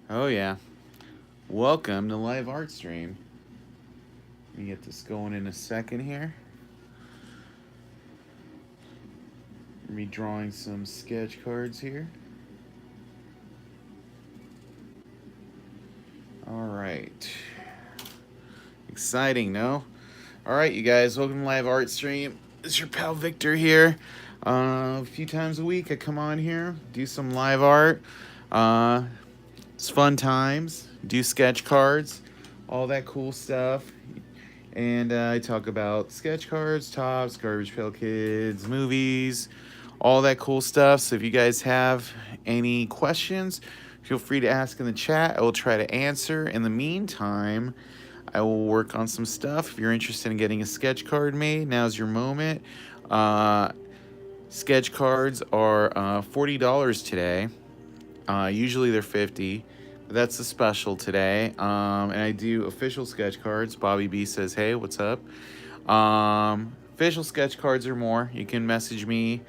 Oh yeah. Welcome to live art stream. Let me get this going in a second here. Me drawing some sketch cards here. All right. Exciting, no? All right, you guys. Welcome to live art stream. It's your pal Victor here. A few times a week, I come on here, do some live art. It's fun times. Do sketch cards, all that cool stuff. And I talk about sketch cards, tops, Garbage Pail Kids, movies, all that cool stuff. So if you guys have any questions, feel free to ask in the chat. I will try to answer. In the meantime, I will work on some stuff. If you're interested in getting a sketch card made, now's your moment. Sketch cards are $40 today. Usually they're 50, but that's a special today. And I do official sketch cards. Bobby B says, "Hey, what's up?" Official sketch cards or more. You can message me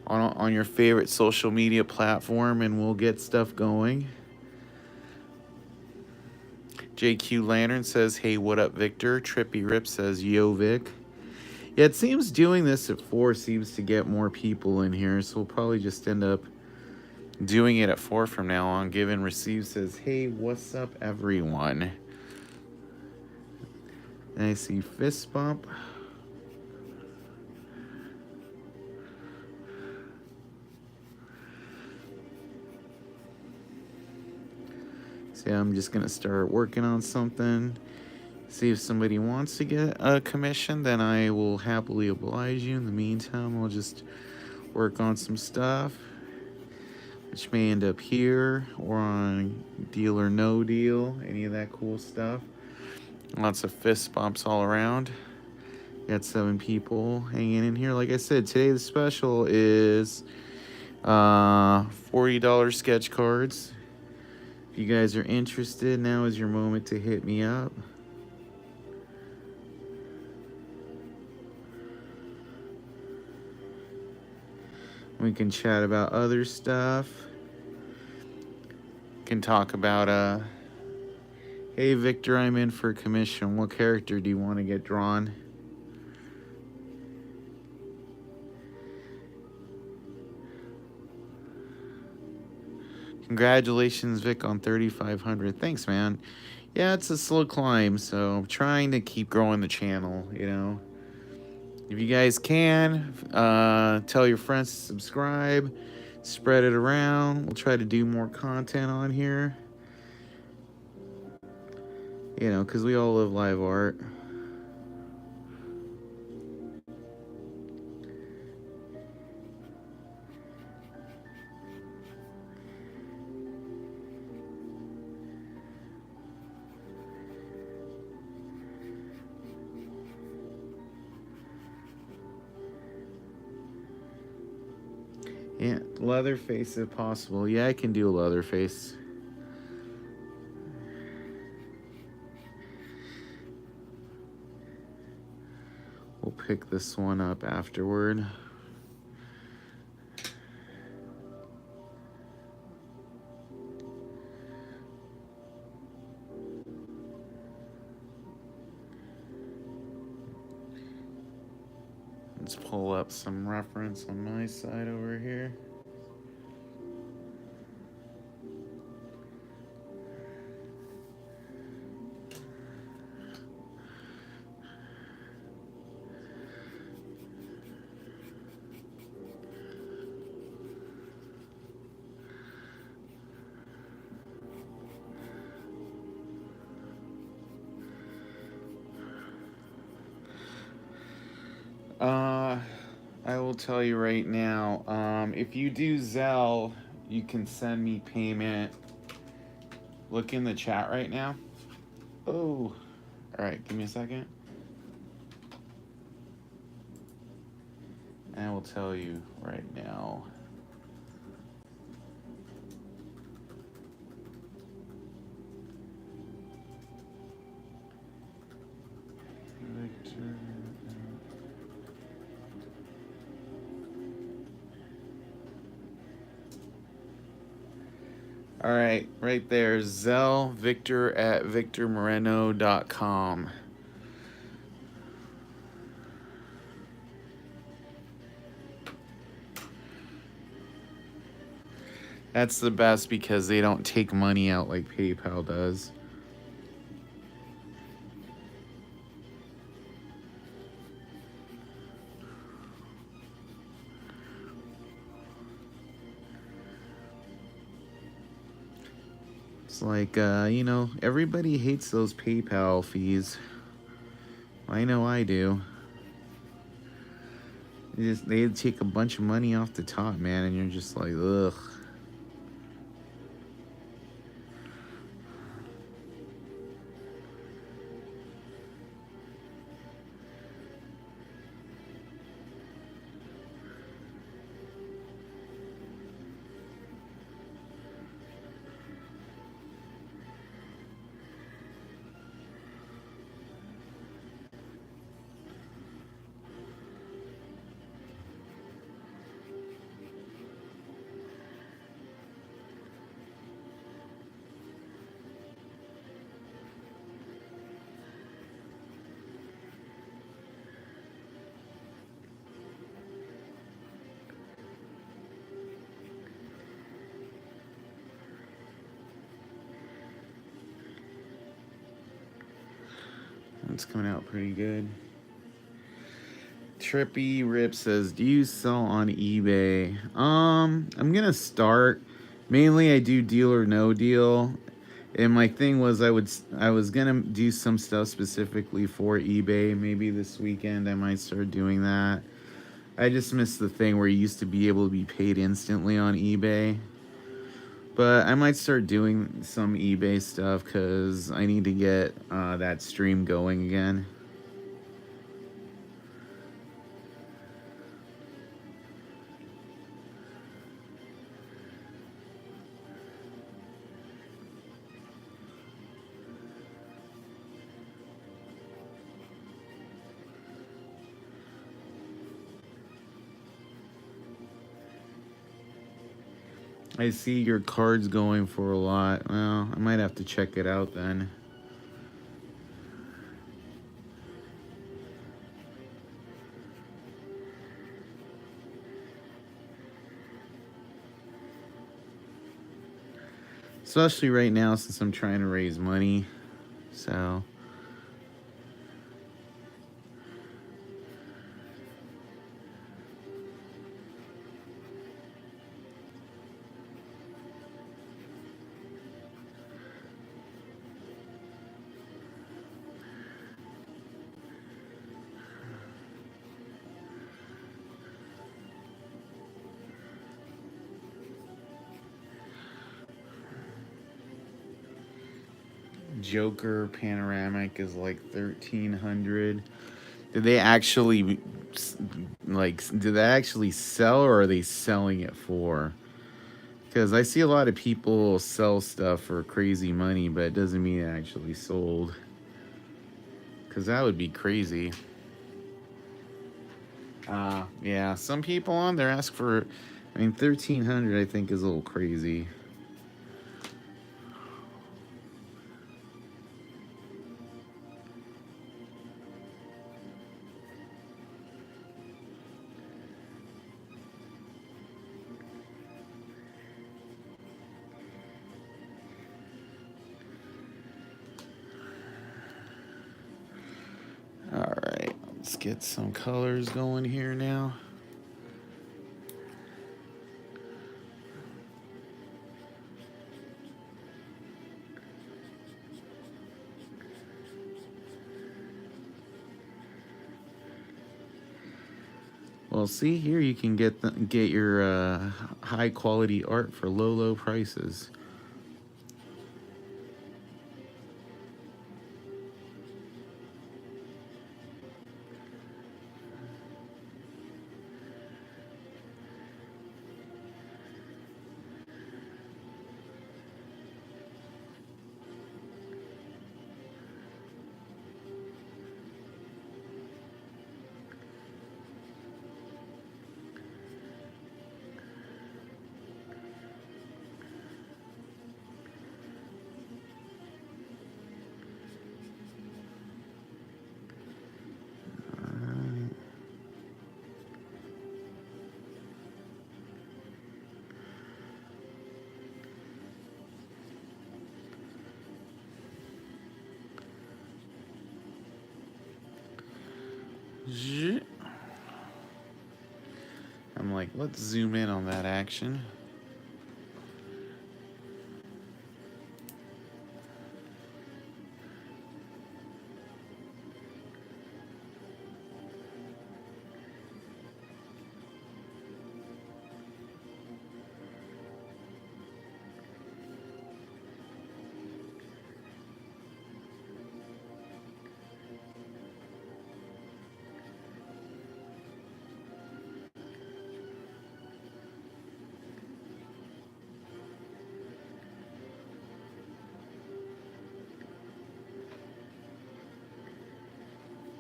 on your favorite social media platform, and we'll get stuff going. JQ Lantern says, "Hey, what up, Victor?" Trippy Rip says, "Yo, Vic." Yeah, it seems doing this at 4 seems to get more people in here, so we'll probably just end up doing it at 4 from now on. Give and Receive says, "Hey, what's up, everyone?" And I see Fist Bump. So yeah, I'm just going to start working on something. See if somebody wants to get a commission, then I will happily oblige you. In the meantime, I'll just work on some stuff, which may end up here or on Deal or No Deal, any of that cool stuff. Lots of fist bumps all around. Got 7 people hanging in here. Like I said, today the special is $40 sketch cards. If you guys are interested, now is your moment to hit me up. We can chat about other stuff. Can talk about hey Victor, I'm in for a commission. What character do you want to get drawn? Congratulations, Vic, on 3,500. Thanks, man. Yeah, it's a slow climb, so I'm trying to keep growing the channel, you know. If you guys can, tell your friends to subscribe, spread it around. We'll try to do more content on here. You know, because we all love live art. Yeah, Leatherface if possible. Yeah, I can do a Leatherface. We'll pick this one up afterward. Let's pull up some reference on my side over here. I will tell you right now, if you do Zelle, you can send me payment. Look in the chat right now. Oh, all right, give me a second. I will tell you right now. Victor. All right, right there. Zell Victor at victormoreno.com. That's the best because they don't take money out like PayPal does. It's like, everybody hates those PayPal fees. I know I do. They take a bunch of money off the top, man, and you're just like, ugh. It's coming out pretty good. Trippy Rip says, "Do you sell on eBay?" I'm gonna start. Mainly, I do deal or no deal, and my thing was I was gonna do some stuff specifically for eBay. Maybe this weekend I might start doing that. I just missed the thing where you used to be able to be paid instantly on eBay. But I might start doing some eBay stuff because I need to get that stream going again. I see your card's going for a lot. Well, I might have to check it out then. Especially right now since I'm trying to raise money. So... Joker panoramic is like 1,300. Did they actually did they actually sell, or are they selling it for? Because I see a lot of people sell stuff for crazy money, but it doesn't mean it actually sold. Because that would be crazy. Yeah, some people on there ask for, 1,300 I think is a little crazy. Alright, let's get some colors going here now. Well, see here, you can get your high quality art for low prices. like, let's zoom in on that action.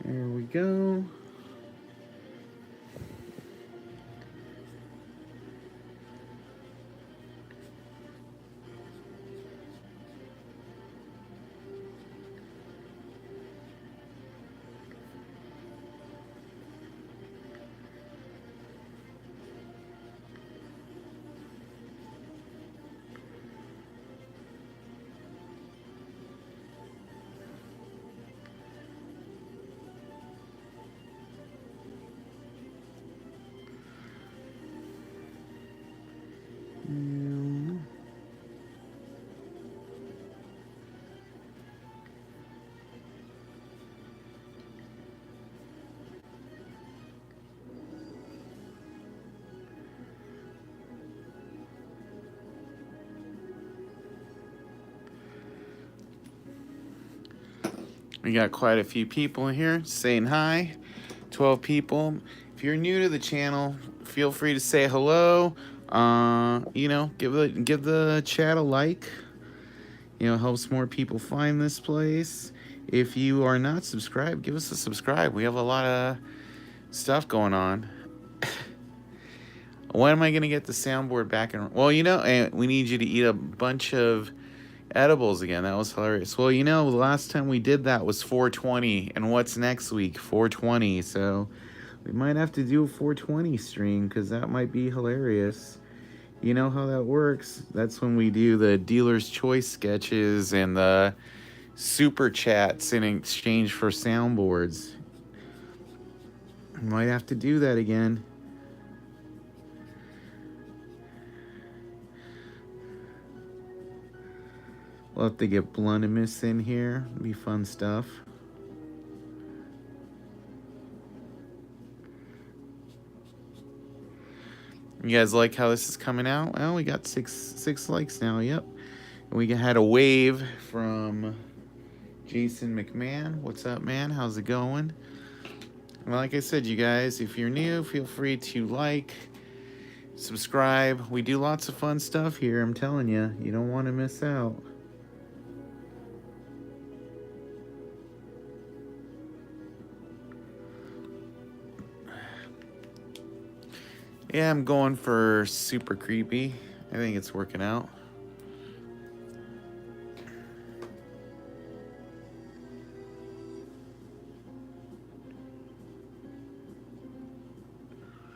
There we go. We got quite a few people in here saying hi. 12 people. If you're new to the channel, feel free to say hello. You know, give the chat a like. You know, helps more people find this place. If you are not subscribed, give us a subscribe. We have a lot of stuff going on. When am I going to get the soundboard back? Well, you know, we need you to eat a bunch of edibles again. That was hilarious. Well, you know, the last time we did that was 420. And what's next week? 420. So we might have to do a 420 stream because that might be hilarious. You know how that works. That's when we do the dealer's choice sketches and the super chats in exchange for soundboards. Might have to do that again. We'll have to get Blundimus in here. It'll be fun stuff. You guys like how this is coming out? Well, we got six likes now. Yep. And we had a wave from Jason McMahon. What's up, man? How's it going? Well, like I said, you guys, if you're new, feel free to like, subscribe. We do lots of fun stuff here. I'm telling you, you don't want to miss out. Yeah, I'm going for super creepy. I think it's working out.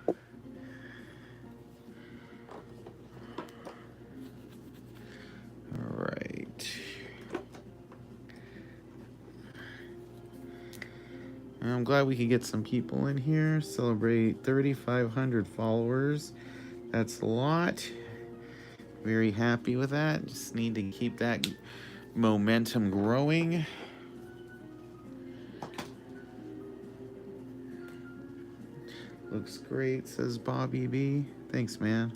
All right. I'm glad we could get some people in here. Celebrate 3,500 followers. That's a lot. Very happy with that. Just need to keep that momentum growing. Looks great, says Bobby B. Thanks, man.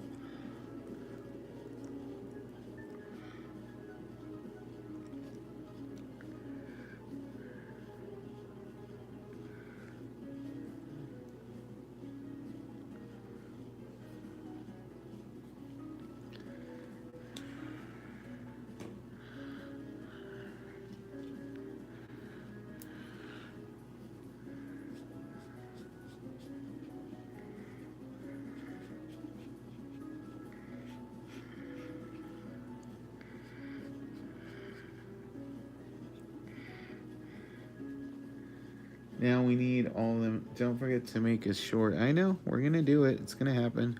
Now we need all of them. Don't forget to make us short. I know. We're going to do it. It's going to happen.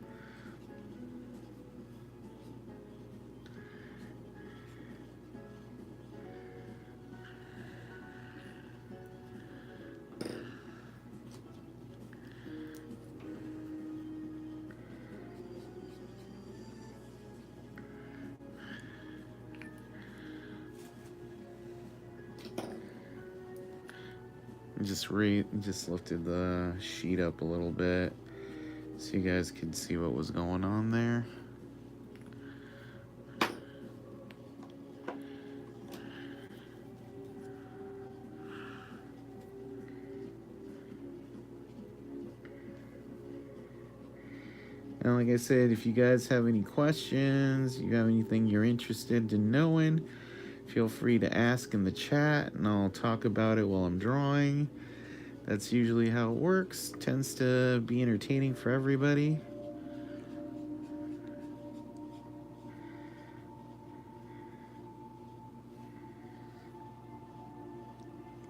Just lifted the sheet up a little bit so you guys could see what was going on there. And like I said, if you guys have any questions, you have anything you're interested in knowing, feel free to ask in the chat and I'll talk about it while I'm drawing. That's usually how it works. Tends to be entertaining for everybody.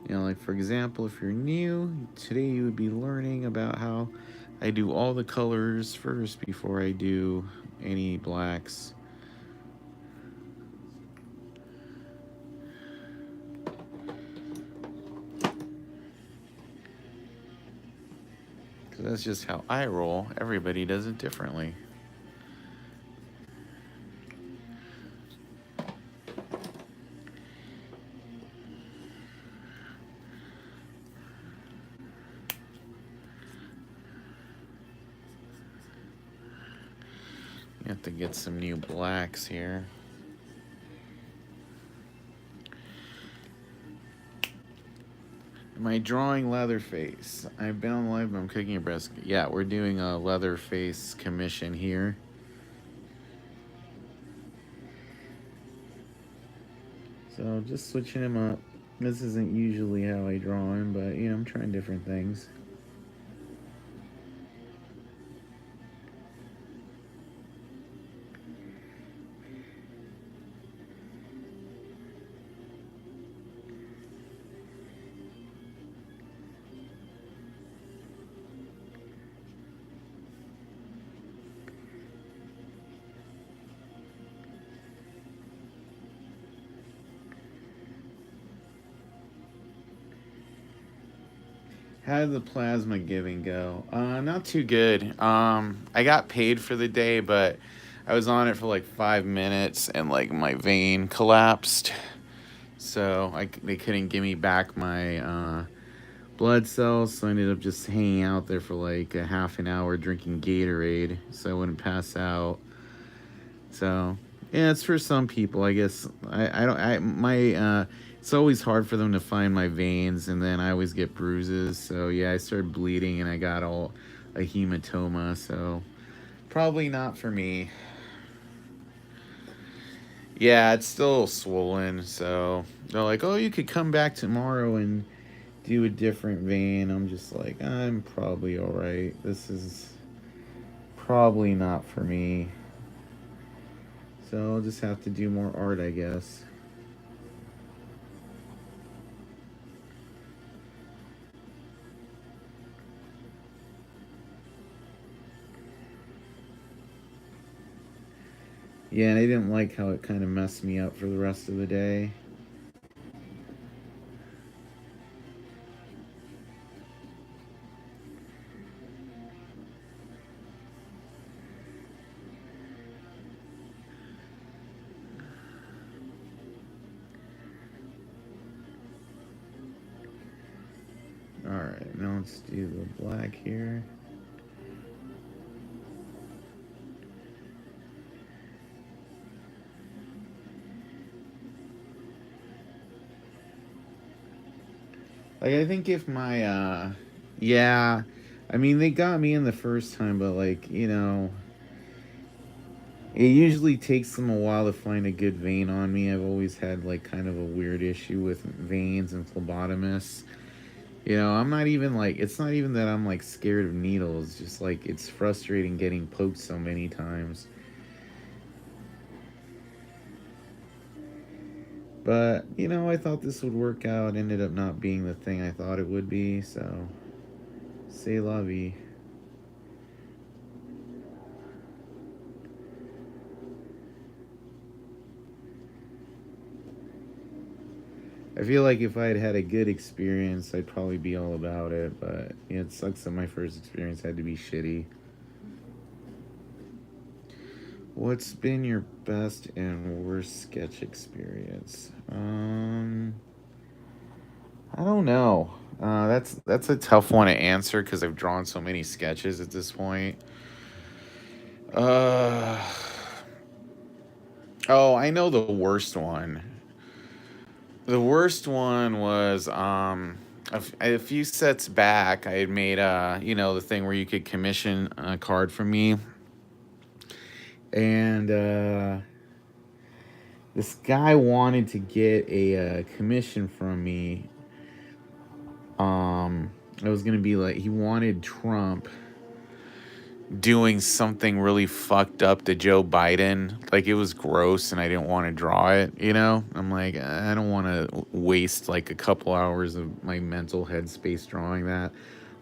You know, like for example, if you're new, today you would be learning about how I do all the colors first before I do any blacks. Because that's just how I roll. Everybody does it differently. You have to get some new blacks here. Am I drawing Leatherface? I've been on live, but I'm cooking a breast. Yeah, we're doing a Leatherface commission here. So just switching him up. This isn't usually how I draw him, but you know, I'm trying different things. How did the plasma giving go? Not too good. I got paid for the day, but I was on it for like 5 minutes and like my vein collapsed. So they couldn't give me back my blood cells, so I ended up just hanging out there for like a half an hour drinking Gatorade so I wouldn't pass out. So yeah, it's for some people, I guess. It's always hard for them to find my veins, and then I always get bruises. So yeah, I started bleeding, and I got a hematoma. So probably not for me. Yeah, it's still swollen. So they're like, "Oh, you could come back tomorrow and do a different vein." I'm just like, I'm probably all right. This is probably not for me. So I'll just have to do more art, I guess. Yeah, and I didn't like how it kind of messed me up for the rest of the day. Alright, now let's do the black here. Like, I think if my, yeah, I mean, they got me in the first time, but, like, you know, it usually takes them a while to find a good vein on me. I've always had, like, kind of a weird issue with veins and phlebotomists. You know, I'm not even, like, it's not even that I'm, like, scared of needles. Just, like, it's frustrating getting poked so many times. But, you know, I thought this would work out. Ended up not being the thing I thought it would be, so c'est la vie. I feel like if I had had a good experience, I'd probably be all about it, but yeah, it sucks that my first experience had to be shitty. What's been your best and worst sketch experience? I don't know. That's a tough one to answer because I've drawn so many sketches at this point. Uh, oh, I know the worst one. The worst one was a few sets back. I had made the thing where you could commission a card from me, and this guy wanted to get a commission from me. It was gonna be like he wanted Trump doing something really fucked up to Joe Biden. Like it was gross and I didn't want to draw it, you know? I'm like, I don't want to waste like a couple hours of my mental headspace drawing that.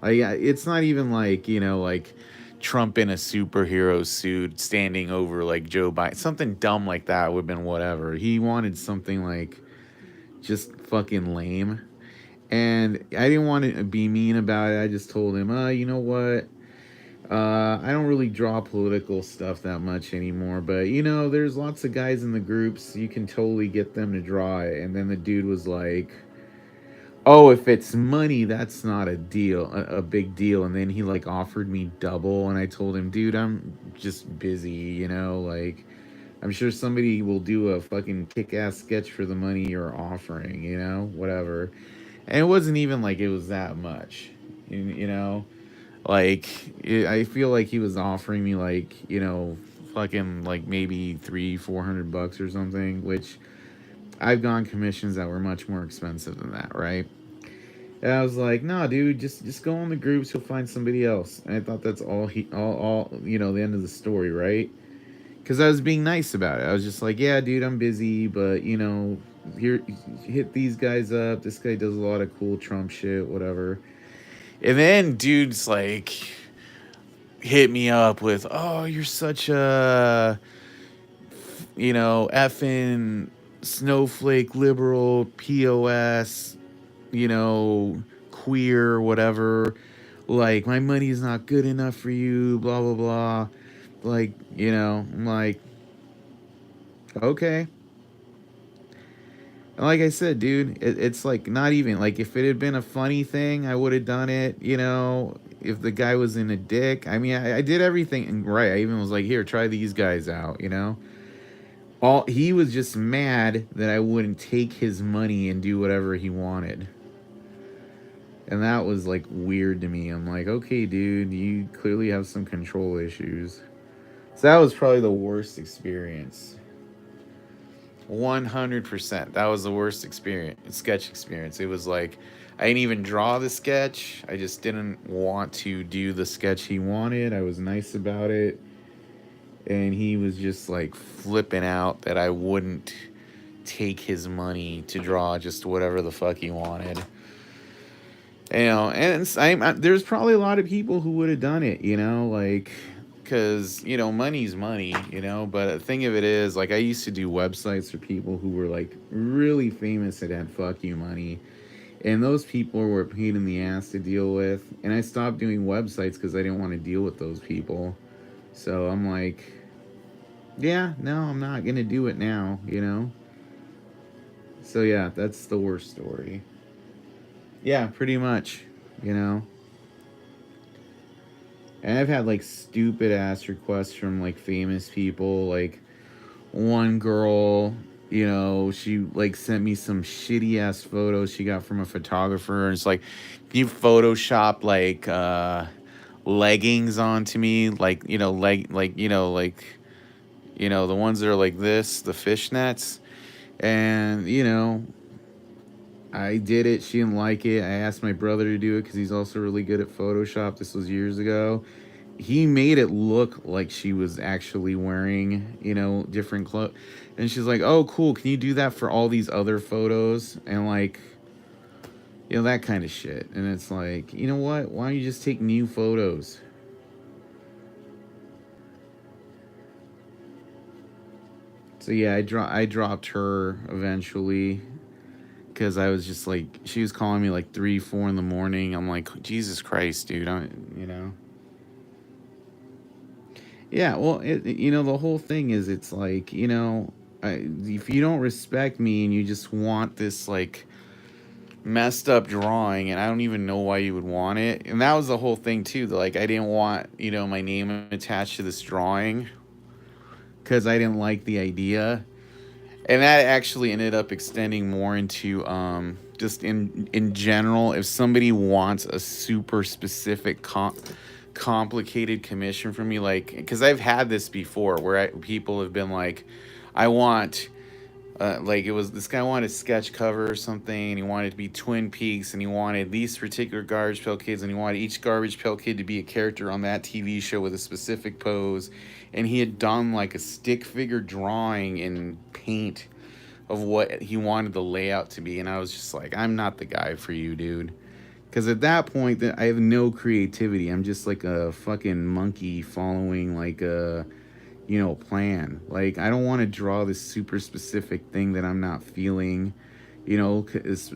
Like it's not even like, like Trump in a superhero suit standing over like Joe Biden. Something dumb like that would have been whatever. He wanted something like just fucking lame. And I didn't want to be mean about it. I just told him, you know what? I don't really draw political stuff that much anymore, but there's lots of guys in the groups. You can totally get them to draw it. And then the dude was like, "Oh, if it's money, that's not a deal, a big deal." And then he like offered me double, and I told him, "Dude, I'm just busy, like I'm sure somebody will do a fucking kick-ass sketch for the money you're offering, whatever." And it wasn't even like it was that much, you know. Like, I feel like he was offering me like, fucking like maybe 300-400 bucks or something, which I've gone commissions that were much more expensive than that, right? And I was like, "No, dude, just go on the groups. You'll find somebody else." And I thought that's all the end of the story, right? Because I was being nice about it. I was just like, "Yeah, dude, I'm busy, but here, hit these guys up. This guy does a lot of cool Trump shit, whatever." And then dude's like hit me up with, "Oh, you're such a, effing snowflake liberal POS, queer, whatever. Like, my money's not good enough for you, blah, blah, blah." Like, I'm like, okay. And like I said, dude, it's like not even like if it had been a funny thing, I would have done it, if the guy was in a dick. I mean, I did everything right. I even was like, "Here, try these guys out." All he was just mad that I wouldn't take his money and do whatever he wanted. And that was like weird to me. I'm like, "Okay, dude, you clearly have some control issues." So that was probably the worst experience. 100%. That was the worst sketch experience. It was like I didn't even draw the sketch. I just didn't want to do the sketch he wanted. I was nice about it. And he was just like flipping out that I wouldn't take his money to draw just whatever the fuck he wanted. There's probably a lot of people who would have done it, like, because, money's money, but the thing of it is, like, I used to do websites for people who were, like, really famous and had fuck you money. And those people were a pain in the ass to deal with. And I stopped doing websites because I didn't want to deal with those people. So I'm like, yeah, no, I'm not going to do it now. So yeah, that's the worst story. Yeah, pretty much, you know. And I've had like stupid ass requests from like famous people. Like one girl, she like sent me some shitty ass photos she got from a photographer, and it's like, "Can you Photoshop like leggings onto me, like the ones that are like this, the fishnets?" And I did it. She didn't like it. I asked my brother to do it because he's also really good at Photoshop. This was years ago. He made it look like she was actually wearing, different clothes. And she's like, "Oh, cool. Can you do that for all these other photos?" And like, that kind of shit. And it's like, you know what? Why don't you just take new photos? So yeah, I dropped her eventually because I was just like, she was calling me like 3, 4 in the morning. I'm like, Jesus Christ, dude. Yeah, well, the whole thing is, it's like, if you don't respect me and you just want this, like, messed up drawing, and I don't even know why you would want it. And that was the whole thing too. Like I didn't want, you know, my name attached to this drawing because I didn't like the idea. And that actually ended up extending more into just in general, if somebody wants a super specific complicated commission from me, like, because I've had this before where people have been like, I want like, it was this guy wanted a sketch cover or something, and he wanted it to be Twin Peaks, and he wanted these particular Garbage Pail Kids, and he wanted each Garbage Pail Kid to be a character on that TV show with a specific pose. And he had done like a stick figure drawing in paint of what he wanted the layout to be, and I was just like, I'm not the guy for you, dude. Because at that point, I have no creativity. I'm just like a fucking monkey following like a, you know, plan. Like, I don't want to draw this super specific thing that I'm not feeling, you know, because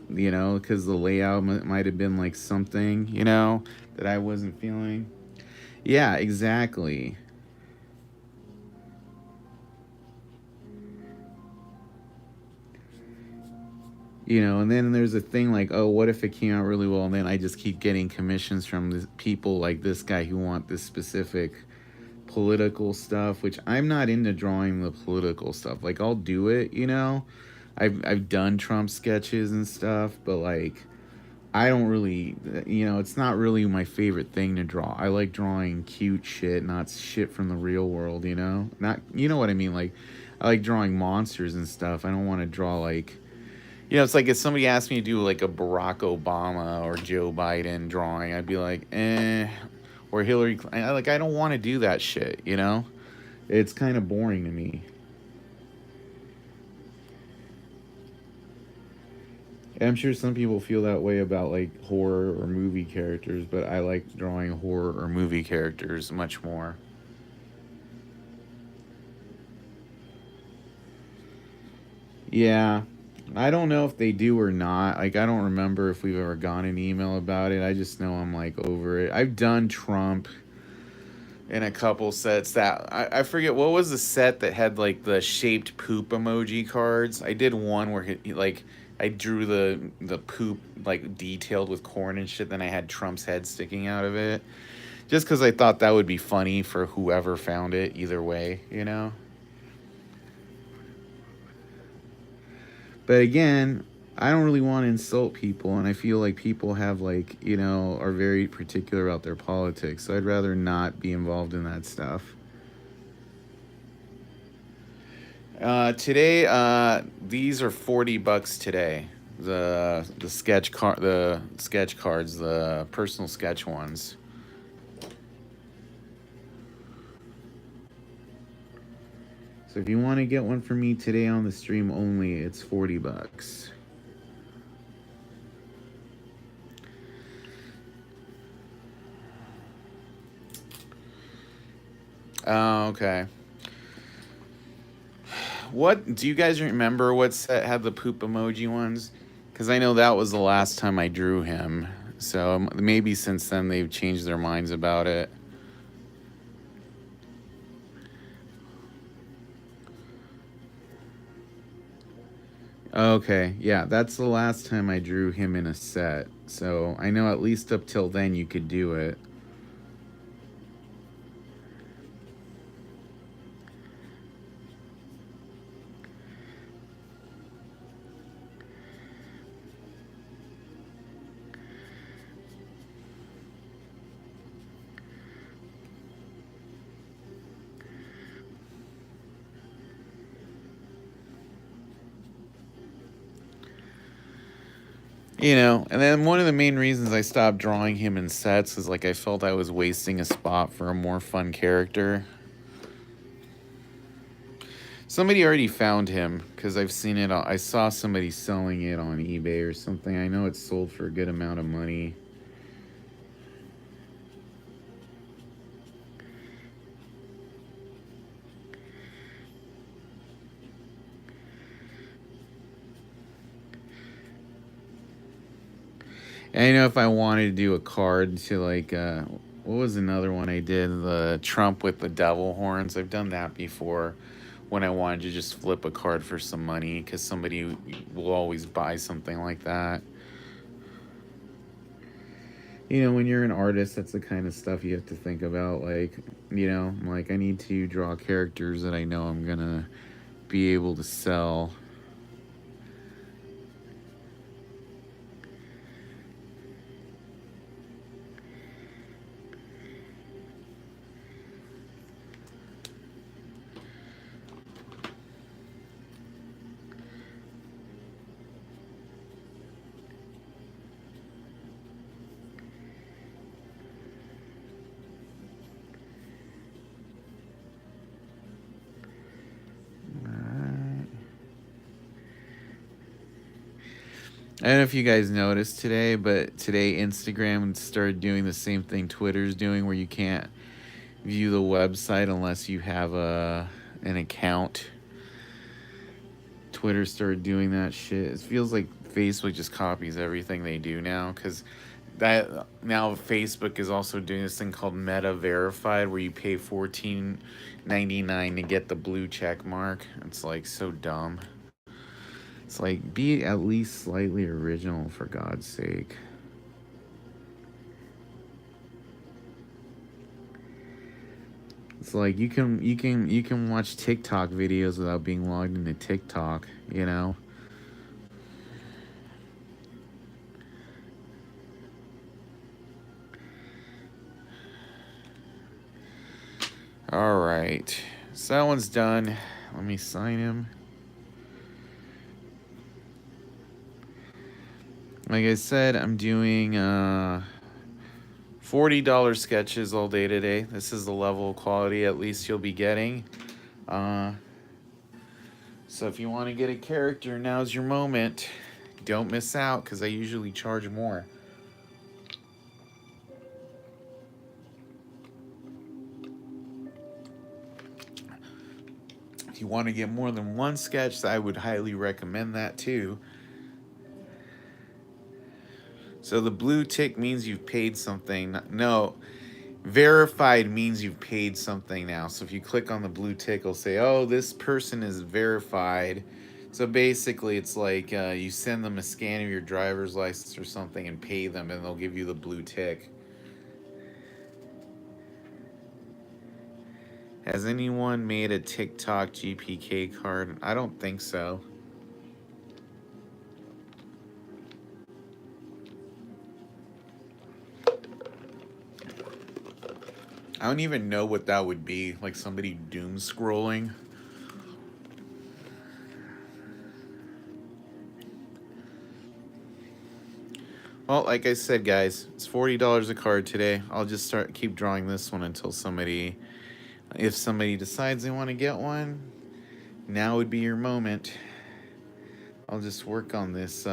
the layout might have been like something, you know, that I wasn't feeling. Yeah, exactly. You know, and then there's a thing like, oh, what if it came out really well? And then I just keep getting commissions from this people like this guy who want this specific political stuff, which I'm not into drawing the political stuff. Like, I'll do it, you know. I've done Trump sketches and stuff, but like, I don't really, you know, it's not really my favorite thing to draw. I like drawing cute shit, not shit from the real world, you know. Not, you know what I mean? Like, I like drawing monsters and stuff. I don't want to draw like, you know, it's like if somebody asked me to do like a Barack Obama or Joe Biden drawing, I'd be like, or Hillary. Like, I don't want to do that shit, you know? It's kind of boring to me. And I'm sure some people feel that way about like horror or movie characters, but I like drawing horror or movie characters much more. Yeah. I don't know if they do or not. Like, I don't remember if we've ever gotten an email about it. I just know I'm like over it. I've done Trump in a couple sets that I forget what was the set that had like the shaped poop emoji cards. I did one where like I drew the poop like detailed with corn and shit. Then I had Trump's head sticking out of it, just because I thought that would be funny for whoever found it. Either way, you know. But again, I don't really want to insult people, and I feel like people have like, you know, are very particular about their politics. So I'd rather not be involved in that stuff. Today, these are $40 today. The sketch cards, the personal sketch ones. So if you want to get one from me today on the stream only, it's $40. Oh, okay. What do you guys remember? What set had the poop emoji ones? Because I know that was the last time I drew him. So maybe since then they've changed their minds about it. Okay, yeah, that's the last time I drew him in a set. So I know at least up till then you could do it. You know, and then one of the main reasons I stopped drawing him in sets is like I felt I was wasting a spot for a more fun character. Somebody already found him because I've seen it. I saw somebody selling it on eBay or something. I know it's sold for a good amount of money. And I know if I wanted to do a card to like, what was another one I did? The Trump with the devil horns. I've done that before when I wanted to just flip a card for some money because somebody will always buy something like that. you know, when you're an artist, that's the kind of stuff you have to think about. Like, you know, like I need to draw characters that I know I'm gonna be able to sell. I don't know if you guys noticed today, but today Instagram started doing the same thing Twitter's doing, where you can't view the website unless you have an account. Twitter started doing that shit. It feels like Facebook just copies everything they do now, because that now Facebook is also doing this thing called Meta Verified, where you pay $14.99 to get the blue check mark. It's like so dumb. It's like, be at least slightly original, for God's sake. It's like you can watch TikTok videos without being logged into TikTok, you know? All right. So that one's done. Let me sign him. Like I said, I'm doing $40 sketches all day today. This is the level of quality at least you'll be getting. So if you want to get a character, now's your moment. Don't miss out, because I usually charge more. If you want to get more than one sketch, I would highly recommend that too. So the blue tick means you've paid something. No, verified means you've paid something now. So if you click on the blue tick, it'll say, oh, this person is verified. So basically, it's like you send them a scan of your driver's license or something and pay them, and they'll give you the blue tick. Has anyone made a TikTok GPK card? I don't think so. I don't even know what that would be. Like somebody doom scrolling. Well, like I said, guys, it's $40 a card today. I'll just keep drawing this one until if somebody decides they want to get one, now would be your moment. I'll just work on this. You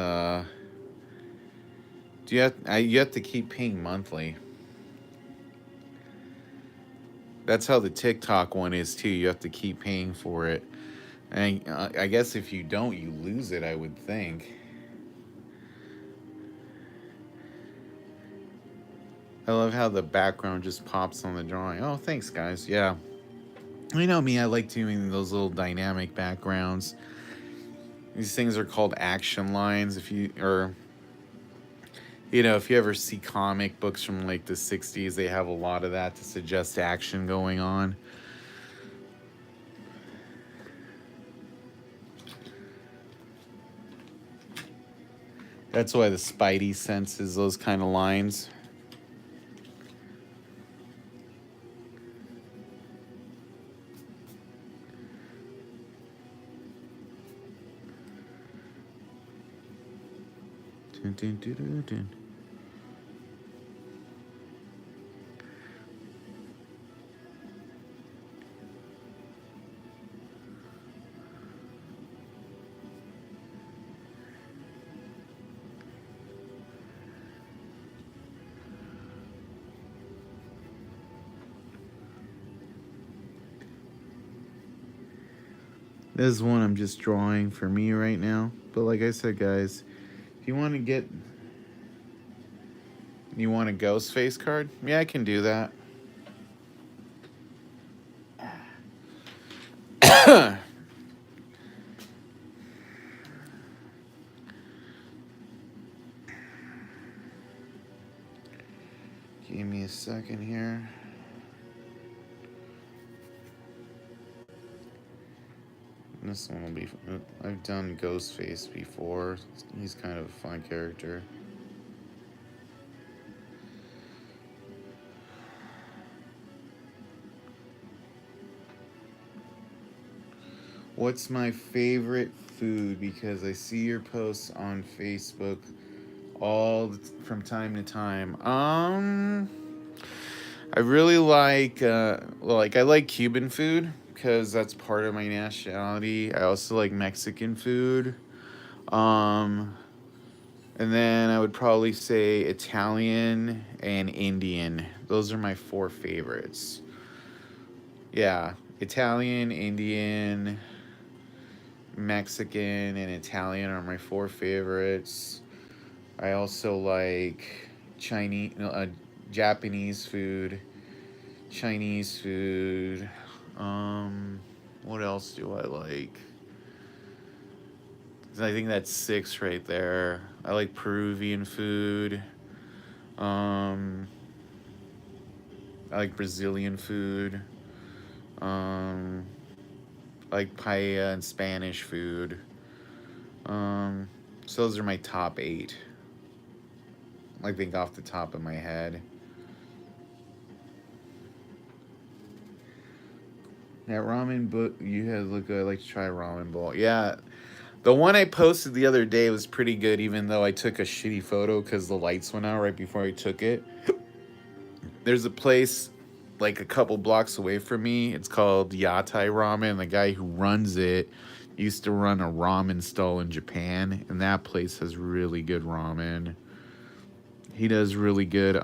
have to keep paying monthly. That's how the TikTok one is too. You have to keep paying for it. And I guess if you don't, you lose it, I would think. I love how the background just pops on the drawing. Oh, thanks, guys. Yeah. You know me, I like doing those little dynamic backgrounds. These things are called action lines. If you ever see comic books from like the 60s, they have a lot of that to suggest action going on. That's why the Spidey senses those kind of lines. Dun, dun, dun, dun, dun. This is one I'm just drawing for me right now. But like I said, guys, if you want a ghost face card? Yeah, I can do that. Give me a second here. This one will be... I've done Ghostface before. He's kind of a fun character. What's my favorite food? Because I see your posts on Facebook from time to time. I really like I like Cuban food because that's part of my nationality. I also like Mexican food. And then I would probably say Italian and Indian. Those are my 4 favorites. Yeah, Italian, Indian, Mexican, and Italian are my 4 favorites. I also like Japanese food, Chinese food. What else do I like? I think that's 6 right there. I like Peruvian food. I like Brazilian food. I like paella and Spanish food. So those are my top 8. I think off the top of my head. That ramen book you had look good. I'd like to try a ramen bowl. Yeah. The one I posted the other day was pretty good, even though I took a shitty photo because the lights went out right before I took it. There's a place like a couple blocks away from me. It's called Yatai Ramen. The guy who runs it used to run a ramen stall in Japan, and that place has really good ramen. He does really good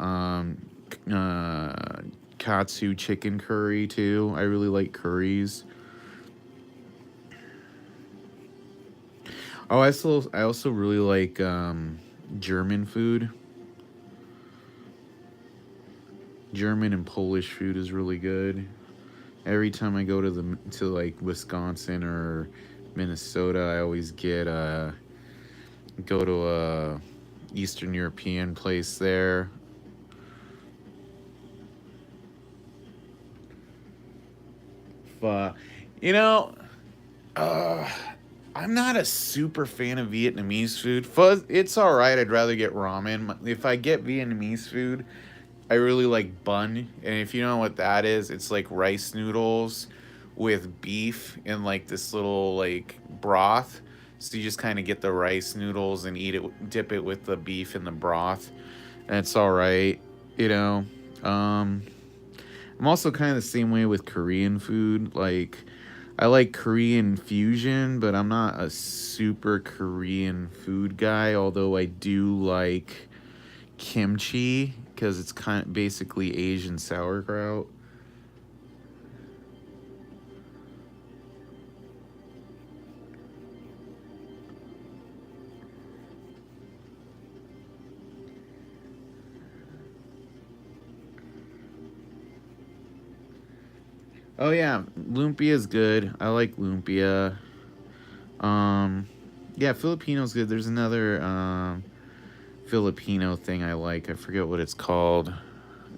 katsu chicken curry too. I really like curries. Oh, I also really like German food. German and Polish food is really good. Every time I go to like Wisconsin or Minnesota, I always go to a Eastern European place there. But I'm not a super fan of Vietnamese food. Pho, it's all right. I'd rather get ramen. If I get Vietnamese food, I really like bun. And if you know what that is, it's like rice noodles with beef in like this little like broth. So you just kind of get the rice noodles and dip it with the beef in the broth. And it's all right, you know. I'm also kind of the same way with Korean food. Like, I like Korean fusion, but I'm not a super Korean food guy. Although I do like kimchi because it's kind of basically Asian sauerkraut. Oh yeah, lumpia is good. I like lumpia. Yeah, Filipino's good. There's another Filipino thing I like. I forget what it's called.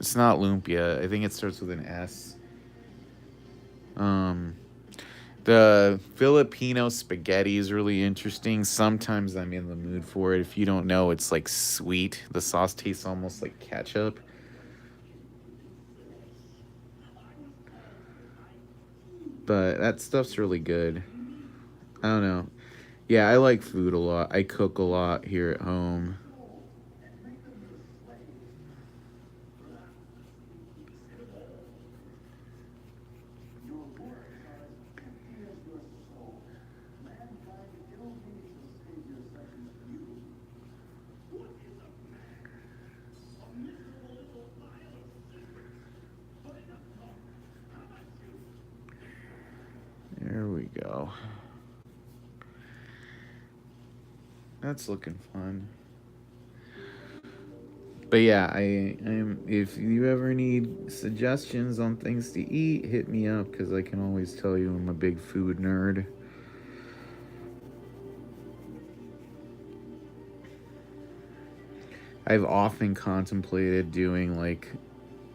It's not lumpia. I think it starts with an S. The Filipino spaghetti is really interesting. Sometimes I'm in the mood for it. If you don't know, it's like sweet. The sauce tastes almost like ketchup. But that stuff's really good. I don't know. Yeah, I like food a lot. I cook a lot here at home. There we go. That's looking fun. But yeah, I'm. If you ever need suggestions on things to eat, hit me up because I can always tell you I'm a big food nerd. I've often contemplated doing like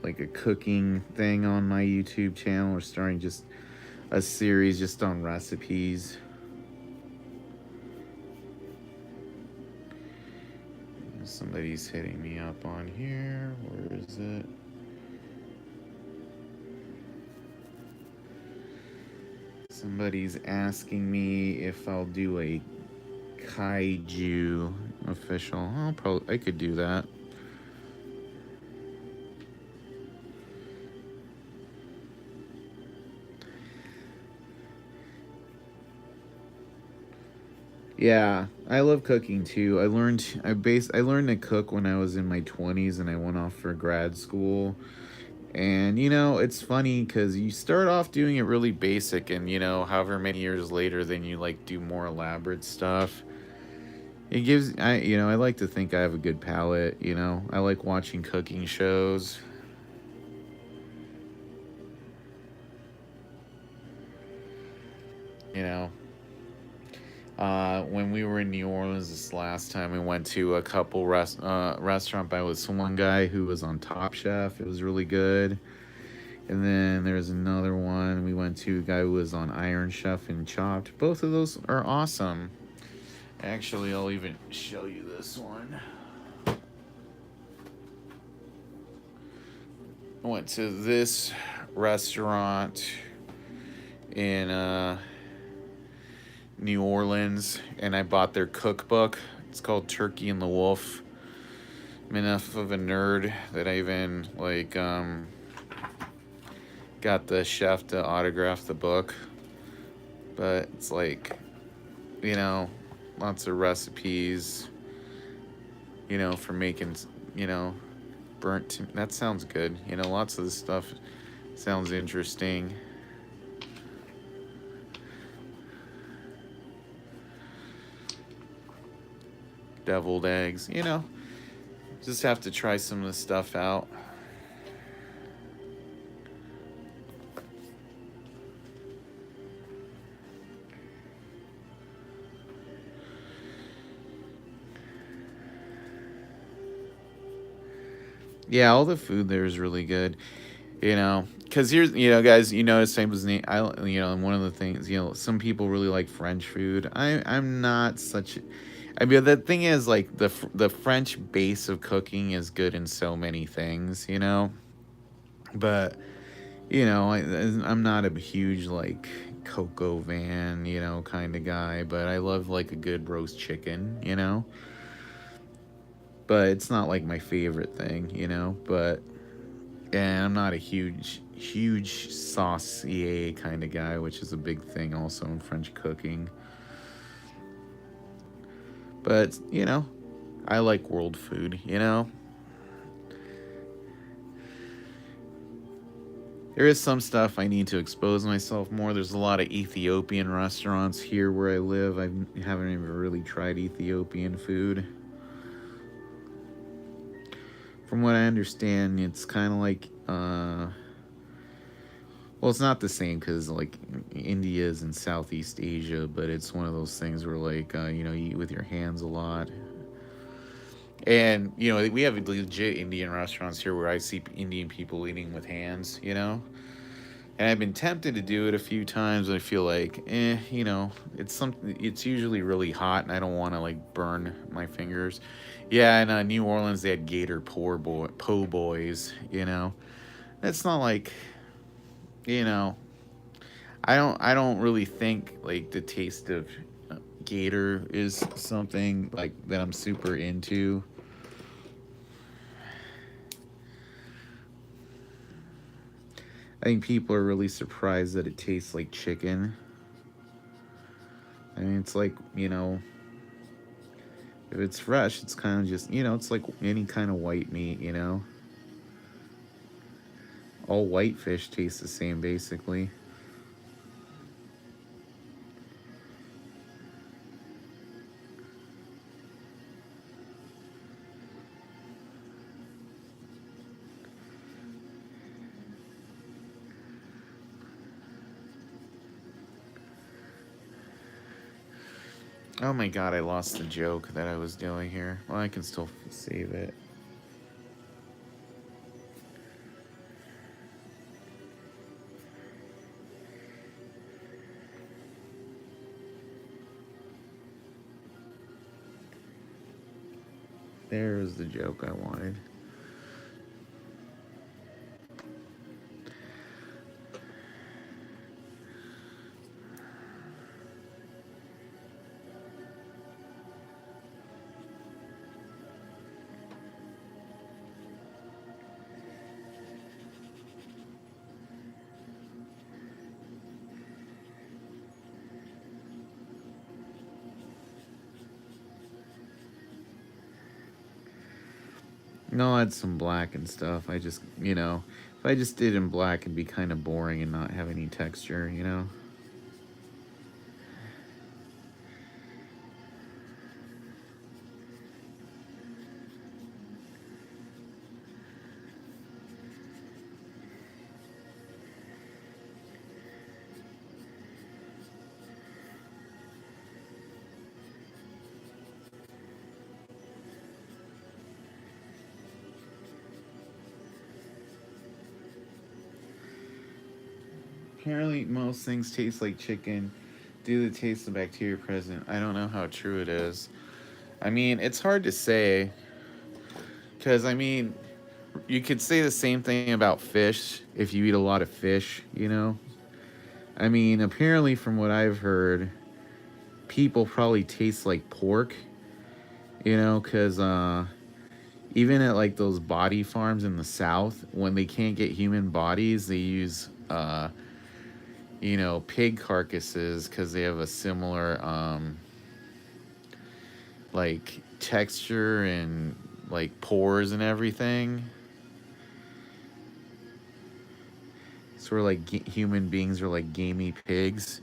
a cooking thing on my YouTube channel, or starting just a series just on recipes. Somebody's hitting me up on here. Where is it? Somebody's asking me if I'll do a kaiju official. I could do that. Yeah, I love cooking too. I learned to cook when I was in my 20s, and I went off for grad school. And it's funny cuz you start off doing it really basic, and however many years later then you like do more elaborate stuff. It gives I like to think I have a good palate. I like watching cooking shows. You know, when we were in New Orleans this last time, we went to a couple restaurant by with one guy who was on Top Chef. It was really good. And then there's another one we went to, a guy who was on Iron Chef and Chopped. Both of those are awesome. Actually, I'll even show you this one. I went to this restaurant in New Orleans, and I bought their cookbook. It's called Turkey and the Wolf. I'm enough of a nerd that I even got the chef to autograph the book. But it's lots of recipes, for making, that sounds good. Lots of this stuff sounds interesting. Deviled eggs, just have to try some of the stuff out. Yeah, all the food there is really good. Because here's, guys, same as me. And one of the things, some people really like French food. I'm not such. I mean, the thing is, like the French base of cooking is good in so many things, But I'm not a huge coco van, kind of guy. But I love like a good roast chicken. But it's not like my favorite thing, But and I'm not a huge saucier kind of guy, which is a big thing also in French cooking. But I like world food. There is some stuff I need to expose myself more. There's a lot of Ethiopian restaurants here where I live. I haven't even really tried Ethiopian food. From what I understand, it's kind of like, well, it's not the same because India is in Southeast Asia, but it's one of those things where you eat with your hands a lot. And we have legit Indian restaurants here where I see Indian people eating with hands. And I've been tempted to do it a few times. I feel like, it's usually really hot, and I don't want to burn my fingers. Yeah, in New Orleans they had Gator po' boys. It's not I don't really think the taste of gator is something that I'm super into. I think people are really surprised that it tastes like chicken. I mean, it's if it's fresh, it's kind of just, it's like any kind of white meat, All white fish taste the same, basically. Oh my god, I lost the joke that I was doing here. Well, I can still save it. There's the joke I wanted. No, I'll add some black and stuff. I just, if I just did in black, it'd be kind of boring and not have any texture, Apparently, most things taste like chicken due to the taste of bacteria present. I don't know how true it is. I mean, it's hard to say because, you could say the same thing about fish if you eat a lot of fish. Apparently, from what I've heard, people probably taste like pork, because even at like those body farms in the South, when they can't get human bodies, they use, pig carcasses because they have a similar, like, texture and, like, pores and everything. Sort of like human beings are like gamey pigs.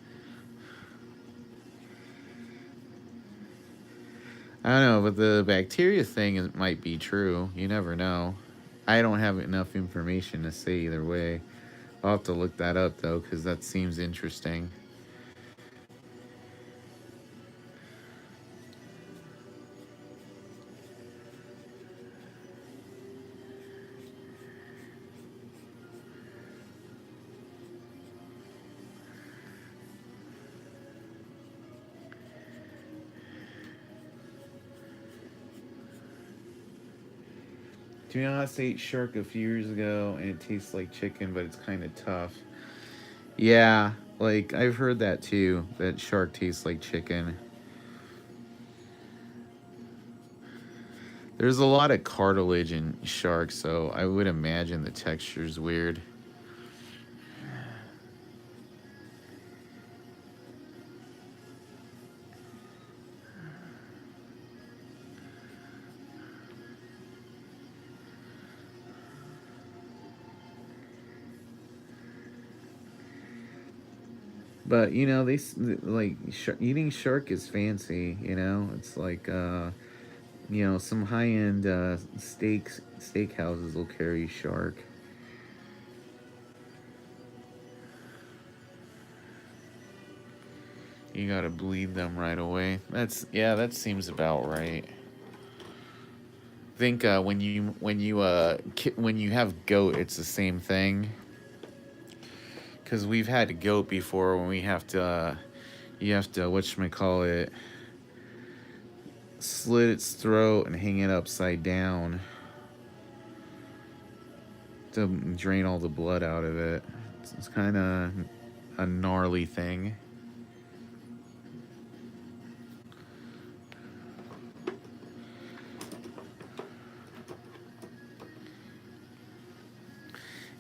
I don't know, but the bacteria thing might be true. You never know. I don't have enough information to say either way. I'll have to look that up, though, because that seems interesting. To be honest, I ate shark a few years ago, and it tastes like chicken, but it's kind of tough. Yeah, like, I've heard that, too, that shark tastes like chicken. There's a lot of cartilage in sharks, so I would imagine the texture's weird. But they like eating shark is fancy. It's like some high end steakhouses will carry shark. You gotta bleed them right away. That seems about right. I think when you have goat, it's the same thing. Because we've had goat before when we have to, you have to whatchamacallit, slit its throat and hang it upside down to drain all the blood out of it. It's kind of a gnarly thing.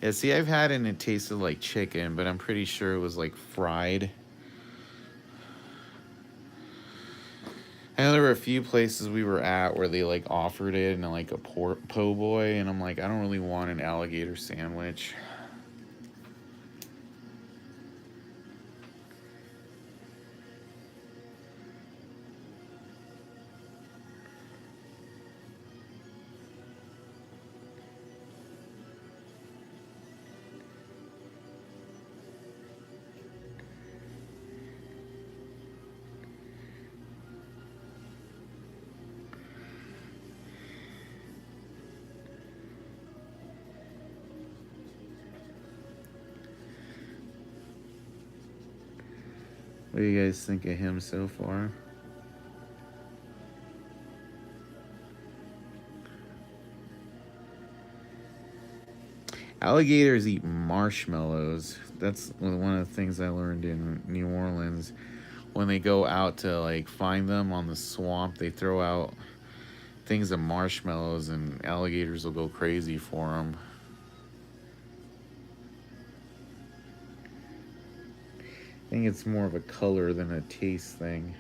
Yeah, see, I've had it and it tasted like chicken, but I'm pretty sure it was like fried. I know there were a few places we were at where they like offered it in like a po' boy, and I'm like, I don't really want an alligator sandwich. What do you guys think of him so far? Alligators eat marshmallows. That's one of the things I learned in New Orleans. When they go out to like find them on the swamp, they throw out things of marshmallows, and alligators will go crazy for them. I think it's more of a color than a taste thing.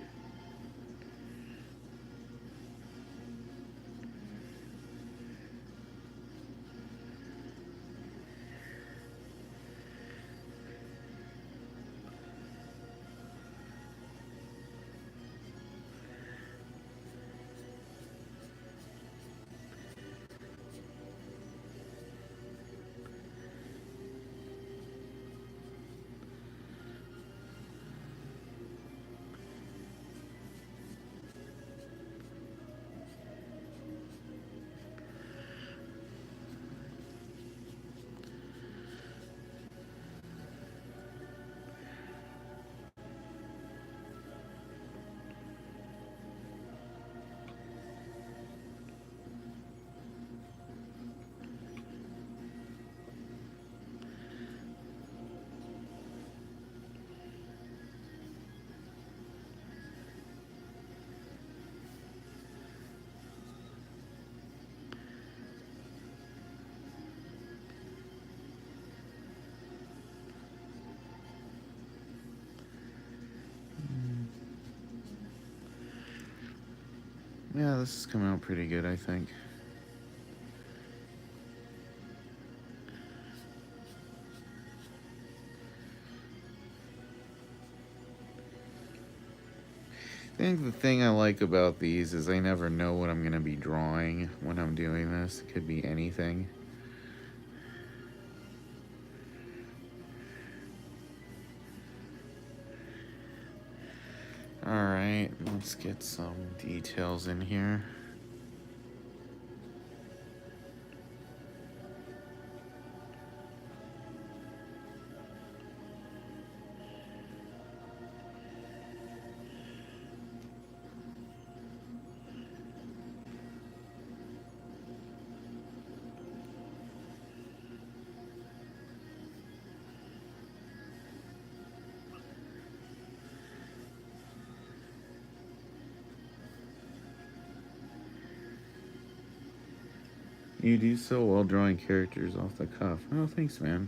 Yeah, this is coming out pretty good, I think. I think the thing I like about these is I never know what I'm going to be drawing when I'm doing this. It could be anything. Alright, let's get some details in here. You do so well drawing characters off the cuff. Oh, thanks, man.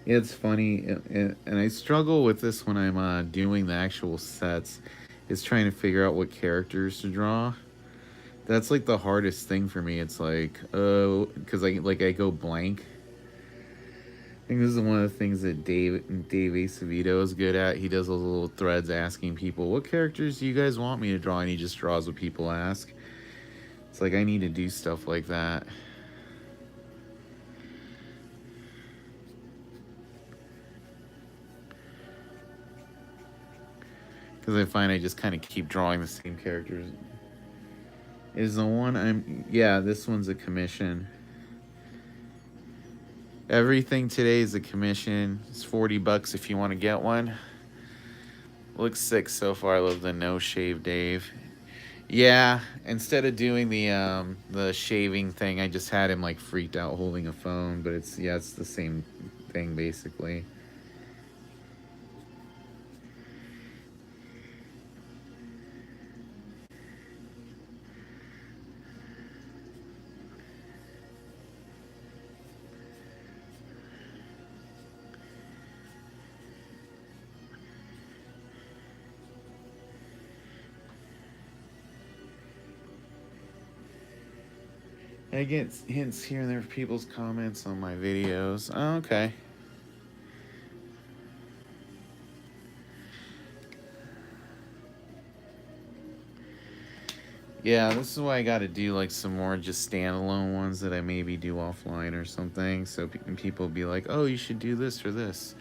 It's funny, and I struggle with this when I'm doing the actual sets, is trying to figure out what characters to draw. That's like the hardest thing for me. It's like, because I go blank. I think this is one of the things that Dave Acevedo is good at. He does those little threads asking people, what characters do you guys want me to draw? And he just draws what people ask. It's like I need to do stuff like that. Because I find I just kind of keep drawing the same characters. Is the one yeah, this one's a commission. Everything today is a commission. It's $40 if you want to get one. Looks sick so far. I love the no shave Dave. Yeah, instead of doing the shaving thing, I just had him like freaked out holding a phone, but it's the same thing basically. I get hints here and there from people's comments on my videos. Oh, okay. Yeah, this is why I got to do like some more just standalone ones that I maybe do offline or something. So people be like, oh, you should do this or this.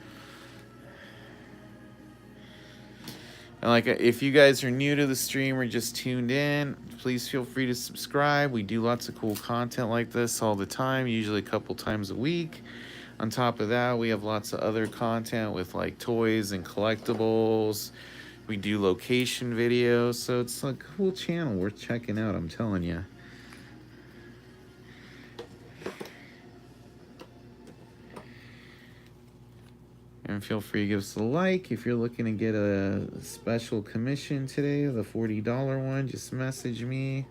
And like, if you guys are new to the stream or just tuned in, please feel free to subscribe. We do lots of cool content like this all the time, usually a couple times a week. On top of that, we have lots of other content with like toys and collectibles. We do location videos, so it's a cool channel worth checking out, I'm telling you. And feel free to give us a like. If you're looking to get a special commission today, the $40 one, just message me.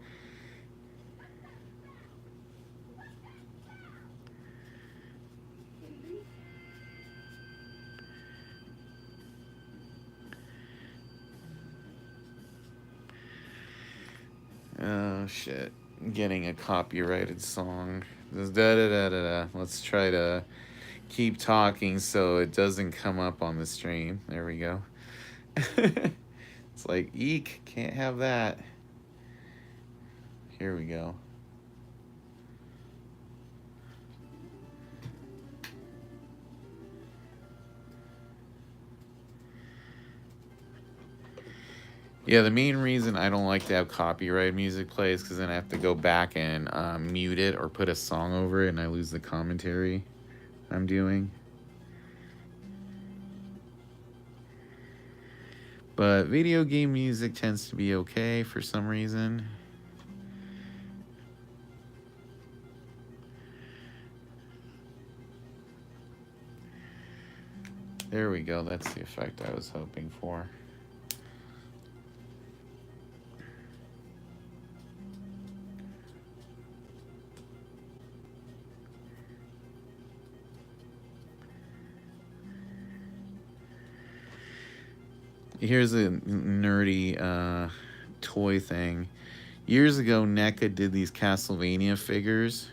Oh shit, I'm getting a copyrighted song. Da da da da da. Let's try to keep talking so it doesn't come up on the stream. There we go. It's like, eek, can't have that. Here we go. Yeah, the main reason I don't like to have copyright music play is because then I have to go back and mute it or put a song over it and I lose the commentary I'm doing. But video game music tends to be okay for some reason. There we go, that's the effect I was hoping for. Here's a nerdy toy thing. Years ago, NECA did these Castlevania figures.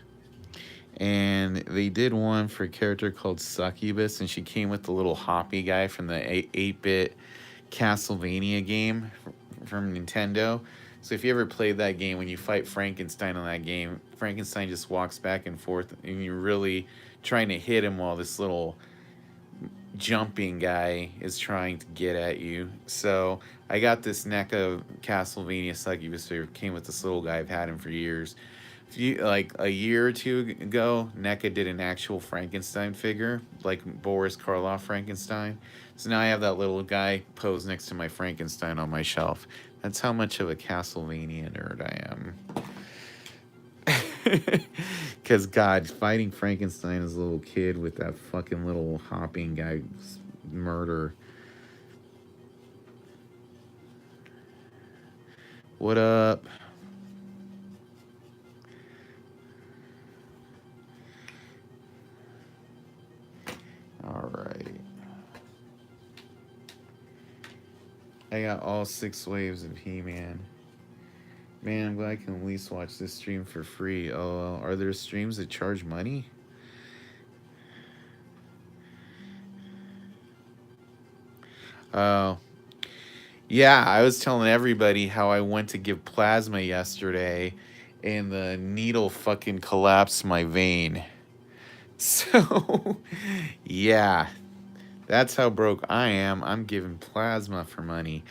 And they did one for a character called Succubus, and she came with the little hoppy guy from the 8-bit Castlevania game from Nintendo. So if you ever played that game, when you fight Frankenstein on that game, Frankenstein just walks back and forth, and you're really trying to hit him while this little jumping guy is trying to get at you. So I got this NECA Castlevania Succubus figure. Came with this little guy. I've had him for years. Like a year or two ago, NECA did an actual Frankenstein figure, like Boris Karloff Frankenstein. So now I have that little guy posed next to my Frankenstein on my shelf. That's how much of a Castlevania nerd I am. Because, God, fighting Frankenstein as a little kid with that fucking little hopping guy murder. What up? All right. I got all 6 waves of He-Man. Man, I'm glad I can at least watch this stream for free. Oh, are there streams that charge money? Oh. Yeah, I was telling everybody how I went to give plasma yesterday and the needle fucking collapsed my vein. So, yeah. That's how broke I am. I'm giving plasma for money.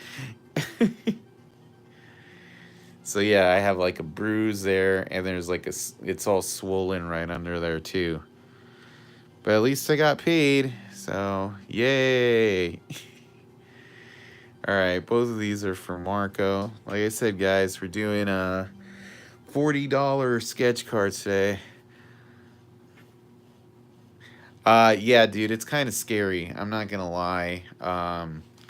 So yeah, I have like a bruise there, and there's like it's all swollen right under there too. But at least I got paid, so yay. All right, both of these are for Marco. Like I said, guys, we're doing a $40 sketch cards today. Yeah, dude, it's kind of scary. I'm not gonna lie.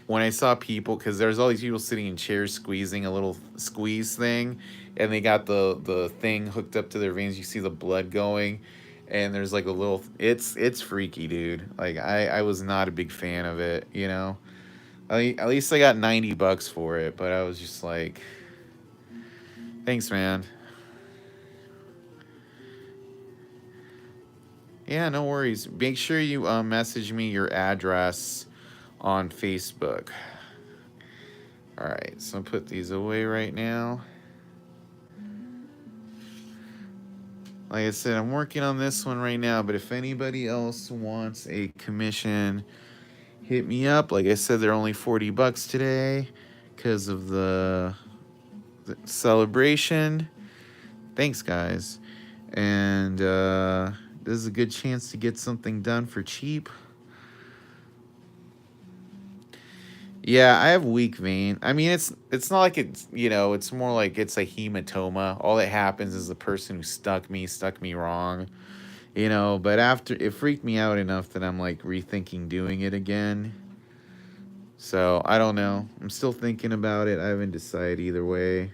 When I saw people, because there's all these people sitting in chairs squeezing a little squeeze thing, and they got the thing hooked up to their veins. You see the blood going, and there's like a little. It's freaky, dude. Like I was not a big fan of it. You know, at least I got $90 for it, but I was just like, thanks, man. Yeah, no worries. Make sure you message me your address on Facebook. All right, so I'll put these away right now. Like I said, I'm working on this one right now, but if anybody else wants a commission, hit me up. Like I said, they're only $40 today because of the celebration. Thanks, guys. And this is a good chance to get something done for cheap. Yeah, I have weak vein. I mean, it's not like it's, you know, it's more like it's a hematoma. All that happens is the person who stuck me wrong, you know. But after it freaked me out enough that I'm like rethinking doing it again. So I don't know. I'm still thinking about it. I haven't decided either way.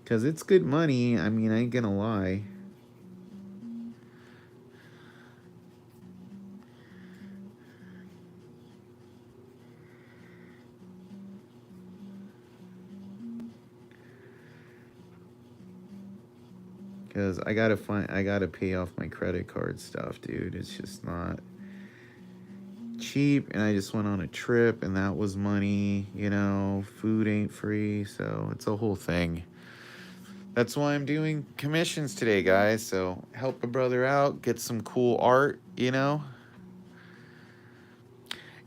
Cause it's good money. I mean, I ain't gonna lie. Cause I gotta pay off my credit card stuff, dude. It's just not cheap, and I just went on a trip, and that was money. You know, food ain't free, so it's a whole thing. That's why I'm doing commissions today, guys. So help a brother out, get some cool art. You know.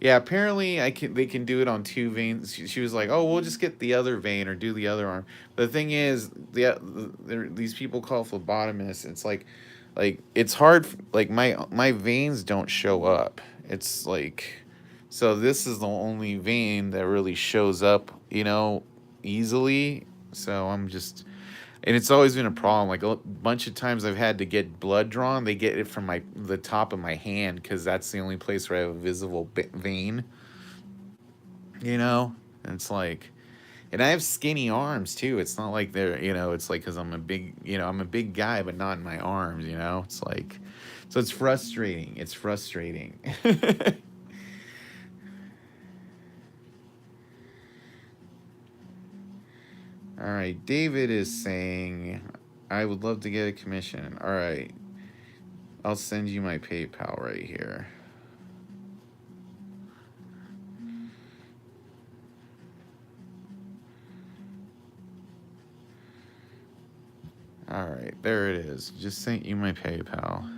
Yeah, apparently they can do it on two veins. She was like, "Oh, we'll just get the other vein or do the other arm." But the thing is, these people call phlebotomists. It's like it's hard. Like my veins don't show up. It's like, so this is the only vein that really shows up, you know, easily. So I'm just, and it's always been a problem. Like a bunch of times I've had to get blood drawn. They get it from the top of my hand because that's the only place where I have a visible vein. You know, and it's like, and I have skinny arms too. It's not like they're, you know, it's like because I'm a big, you know, I'm a big guy, but not in my arms. You know, it's like, so it's frustrating. It's frustrating. All right, David is saying, I would love to get a commission. All right, I'll send you my PayPal right here. All right, there it is. Just sent you my PayPal.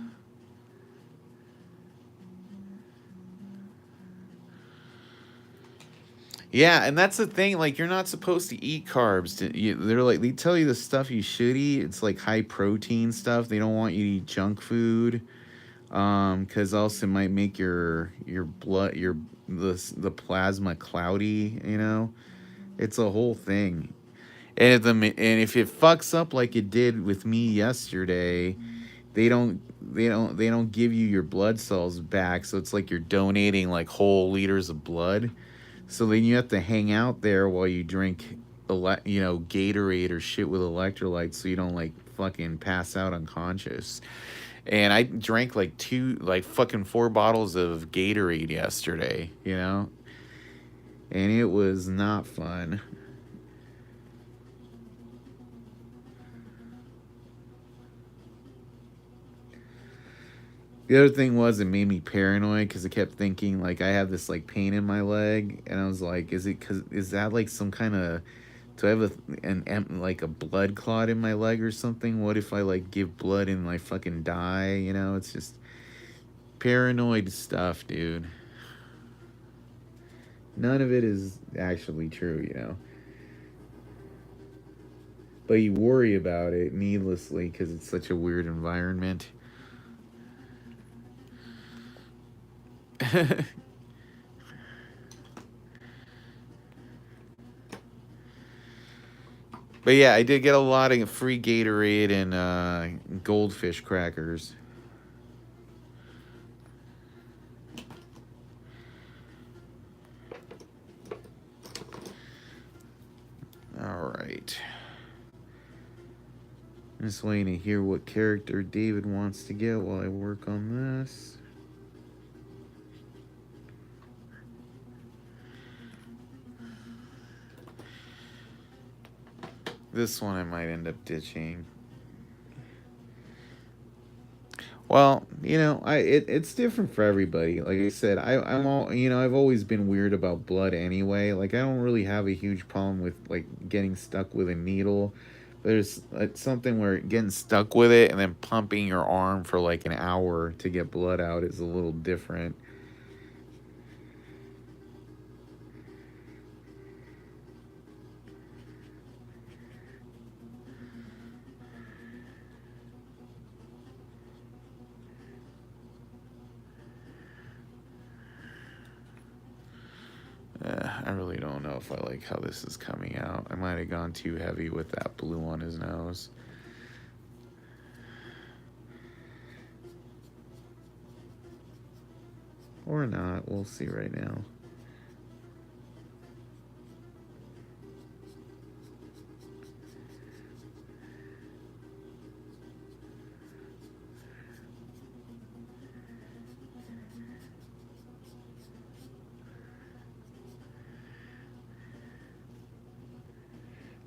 Yeah, and that's the thing. Like, you're not supposed to eat carbs. They're like, they tell you the stuff you should eat. It's like high protein stuff. They don't want you to eat junk food, because else it might make your blood, the plasma cloudy. You know, it's a whole thing. And if it fucks up like it did with me yesterday, they don't give you your blood cells back. So it's like you're donating like whole liters of blood. So then you have to hang out there while you drink, you know, Gatorade or shit with electrolytes, so you don't like fucking pass out unconscious. And I drank like fucking 4 bottles of Gatorade yesterday, you know, and it was not fun. The other thing was it made me paranoid because I kept thinking like I have this like pain in my leg, and I was like, is that like some kind of, do I have like a blood clot in my leg or something? What if I like give blood and I fucking die? You know, it's just paranoid stuff, dude. None of it is actually true, you know. But you worry about it needlessly because it's such a weird environment. But yeah, I did get a lot of free Gatorade and goldfish crackers. All right. I'm just waiting to hear what character David wants to get while I work on this. This one I might end up ditching. Well, you know, it's different for everybody. Like I said, I'm all, you know, I've always been weird about blood anyway. Like I don't really have a huge problem with like getting stuck with a needle. There's something where getting stuck with it and then pumping your arm for like an hour to get blood out is a little different. I really don't know if I like how this is coming out. I might have gone too heavy with that blue on his nose. Or not. We'll see right now.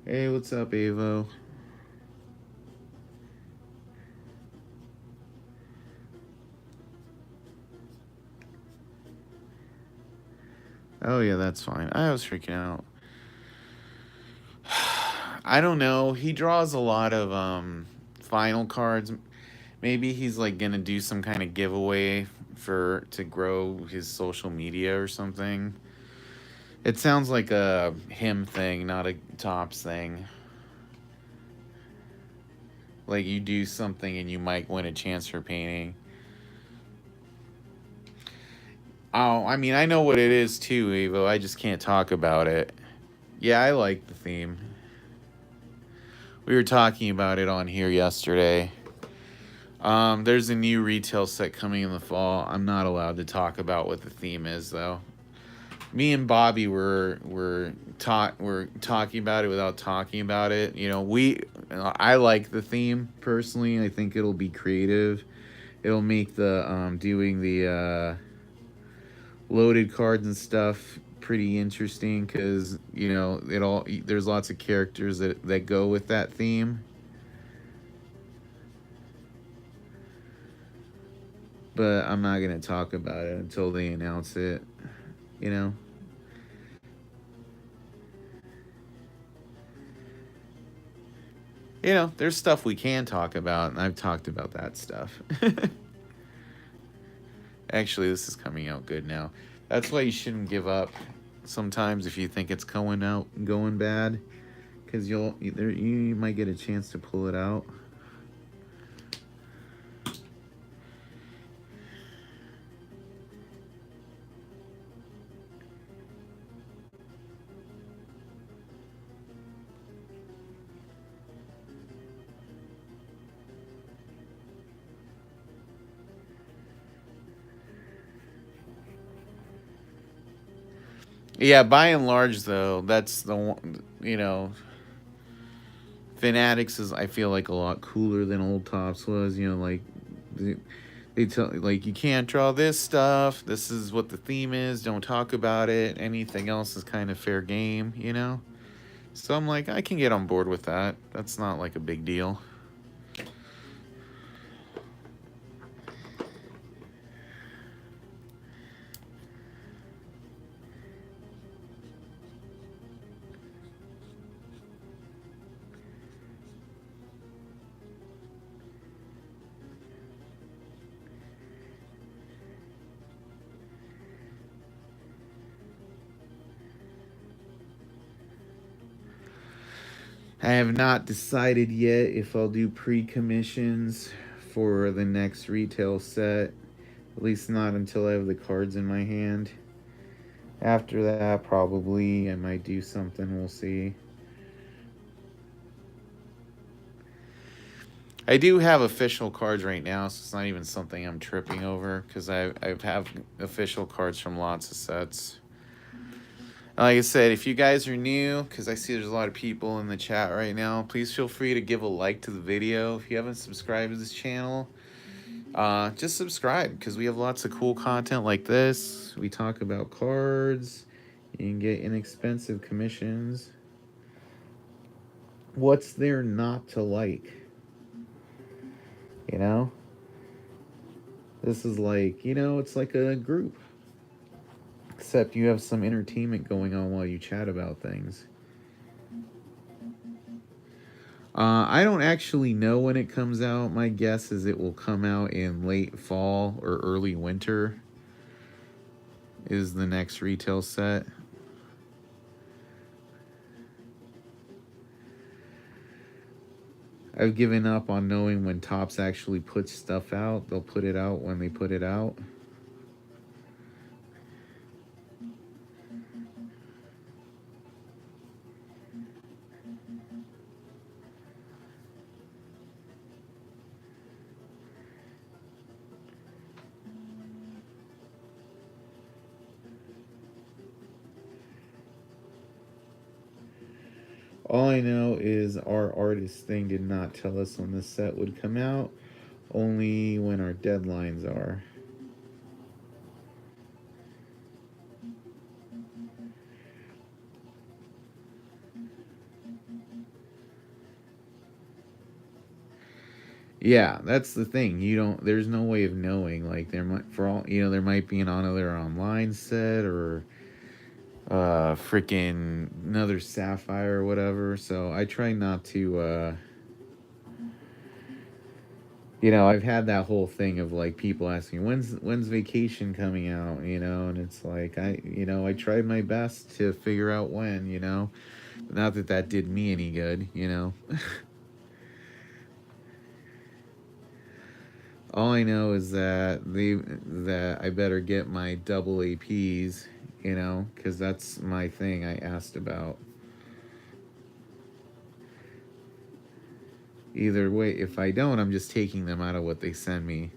Hey, what's up, Avo? Oh, yeah, that's fine. I was freaking out. I don't know. He draws a lot of final cards. Maybe he's like gonna do some kind of giveaway to grow his social media or something. It sounds like a him thing, not a Tops thing. Like you do something and you might win a chance for painting. Oh, I mean, I know what it is too, Evo. I just can't talk about it. Yeah, I like the theme. We were talking about it on here yesterday. There's a new retail set coming in the fall. I'm not allowed to talk about what the theme is, though. Me and Bobby were talking about it without talking about it. You know, I like the theme personally. I think it'll be creative. It'll make the doing the loaded cards and stuff pretty interesting because you know there's lots of characters that go with that theme. But I'm not gonna talk about it until they announce it. You know. You know, there's stuff we can talk about, and I've talked about that stuff. Actually, this is coming out good now. That's why you shouldn't give up sometimes if you think it's going bad, because you might get a chance to pull it out. Yeah, by and large, though, that's the one. You know, Fanatics is I feel like a lot cooler than Old Tops was. You know, like they tell like you can't draw this stuff. This is what the theme is. Don't talk about it. Anything else is kind of fair game. You know. So I'm like, I can get on board with that. That's not like a big deal. I have not decided yet if I'll do pre-commissions for the next retail set. At least not until I have the cards in my hand. After that, probably I might do something. We'll see. I do have official cards right now, so it's not even something I'm tripping over because I have official cards from lots of sets. Like I said, if you guys are new, because I see there's a lot of people in the chat right now, please feel free to give a like to the video. If you haven't subscribed to this channel, just subscribe because we have lots of cool content like this. We talk about cards. You can get inexpensive commissions. What's there not to like? You know? This is like, you know, it's like a group. Except you have some entertainment going on while you chat about things. I don't actually know when it comes out. My guess is it will come out in late fall or early winter. Is the next retail set. I've given up on knowing when Topps actually puts stuff out. They'll put it out when they put it out. All I know is our artist thing did not tell us when the set would come out, only when our deadlines are. Yeah, that's the thing. You don't. There's no way of knowing. Like there might, for all you know, there might be an another online set or freaking another sapphire or whatever. So I try not to. I've had that whole thing of like people asking when's vacation coming out. And it's like I tried my best to figure out when. Not that that did me any good. All I know is that I better get my double APs, because that's my thing I asked about. Either way, if I don't, I'm just taking them out of what they send me.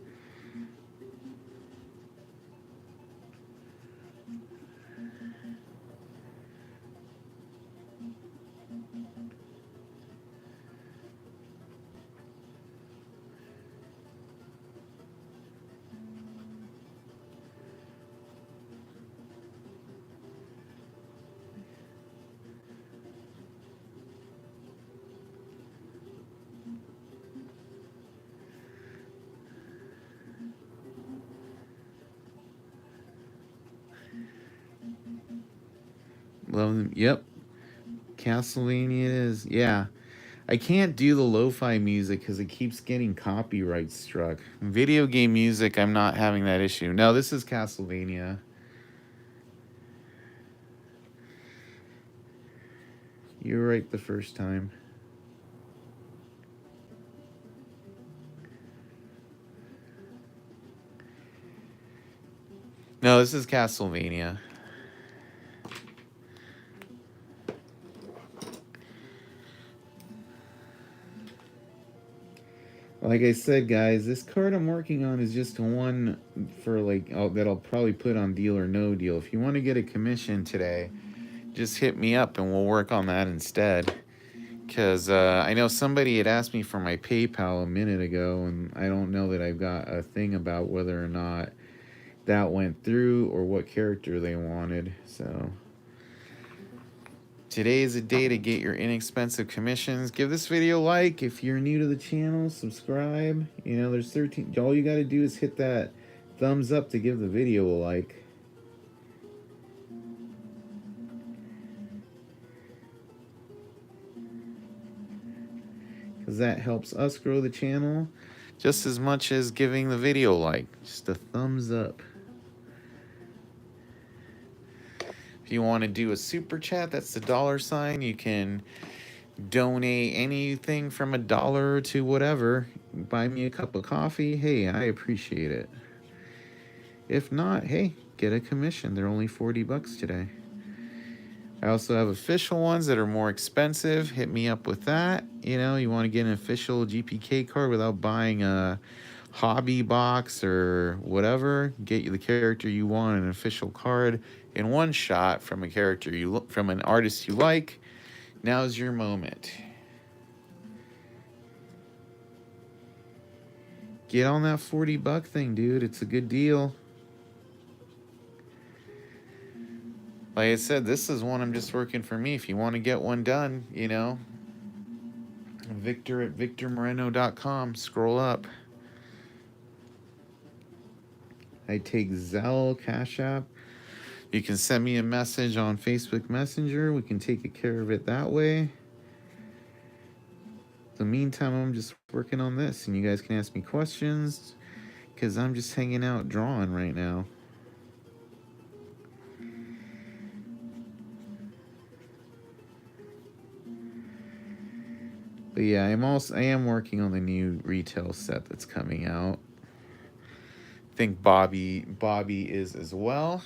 Love them. Yep. Castlevania is. Yeah. I can't do the lo-fi music because it keeps getting copyright struck. Video game music, I'm not having that issue. No, this is Castlevania. You were right the first time. No, this is Castlevania. Like I said, guys, this card I'm working on is just one for that I'll probably put on Deal or No Deal. If you want to get a commission today, just hit me up and we'll work on that instead. Because I know somebody had asked me for my PayPal a minute ago, and I don't know that I've got a thing about whether or not that went through or what character they wanted. So today is a day to get your inexpensive commissions. Give this video a like. If you're new to the channel, subscribe. There's 13. All you got to do is hit that thumbs up to give the video a like. Because that helps us grow the channel just as much as giving the video a like. Just a thumbs up. If you want to do a super chat, that's the $sign. You can donate anything from $1 to whatever. Buy me a cup of coffee. Hey, I appreciate it. If not, hey, get a commission. They're only $40 today. I also have official ones that are more expensive. Hit me up with that. You want to get an official GPK card without buying a hobby box or whatever. Get you the character you want, an official card in one shot from a character from an artist you like. Now's your moment. Get on that $40 thing, dude. It's a good deal. Like I said, this is one I'm just working for me. If you want to get one done, Victor at VictorMoreno.com. Scroll up. I take Zelle, Cash App. You can send me a message on Facebook Messenger. We can take care of it that way. In the meantime, I'm just working on this, and you guys can ask me questions because I'm just hanging out drawing right now. But yeah, I am working on the new retail set that's coming out. I think Bobby is as well.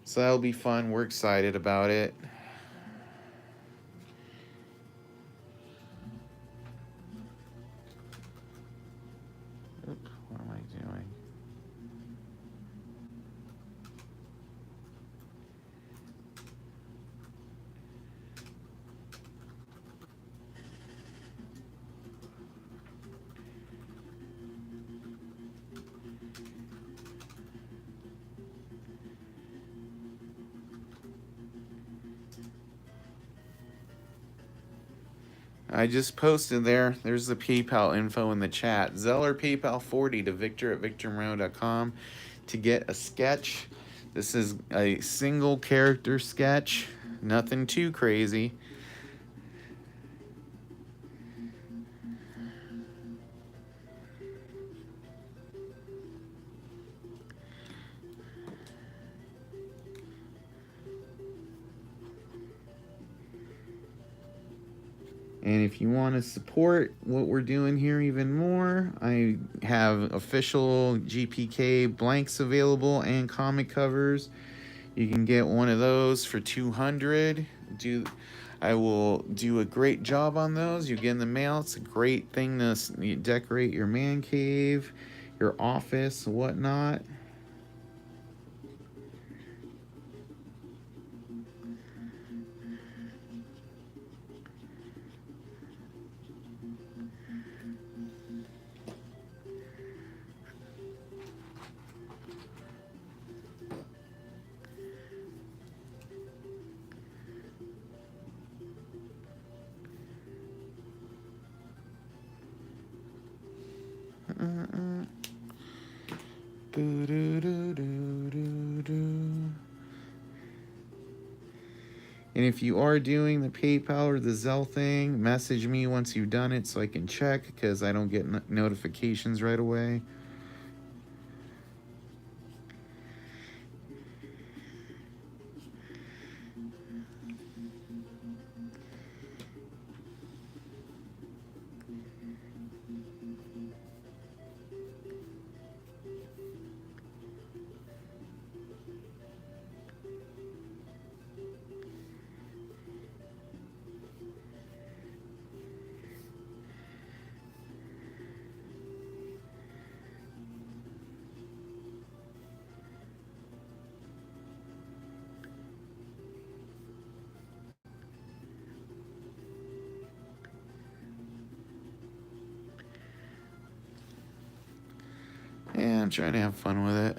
So that'll be fun. We're excited about it. Oop, what am I doing? I just posted there. There's the PayPal info in the chat. Zelle or PayPal 40 to victor@victormoreno.com to get a sketch. This is a single character sketch. Nothing too crazy. And if you want to support what we're doing here even more, I have official GPK blanks available and comic covers. You can get one of those for $200. I will do a great job on those. You get in the mail. It's a great thing to decorate your man cave, your office, whatnot. And if you are doing the PayPal or the Zelle thing, message me once you've done it so I can check, because I don't get notifications right away. Yeah, I'm trying to have fun with it.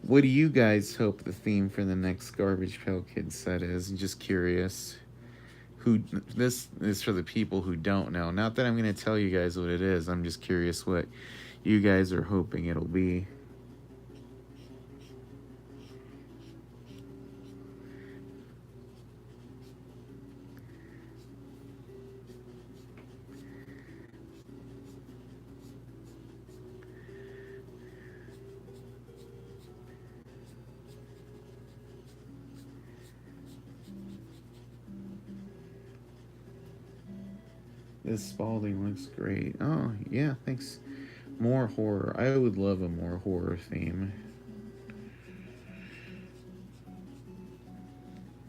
What do you guys hope the theme for the next Garbage Pail Kids set is? I'm just curious. This is for the people who don't know. Not that I'm going to tell you guys what it is. I'm just curious what you guys are hoping it'll be. This Spalding looks great. Oh, yeah, thanks. More horror. I would love a more horror theme.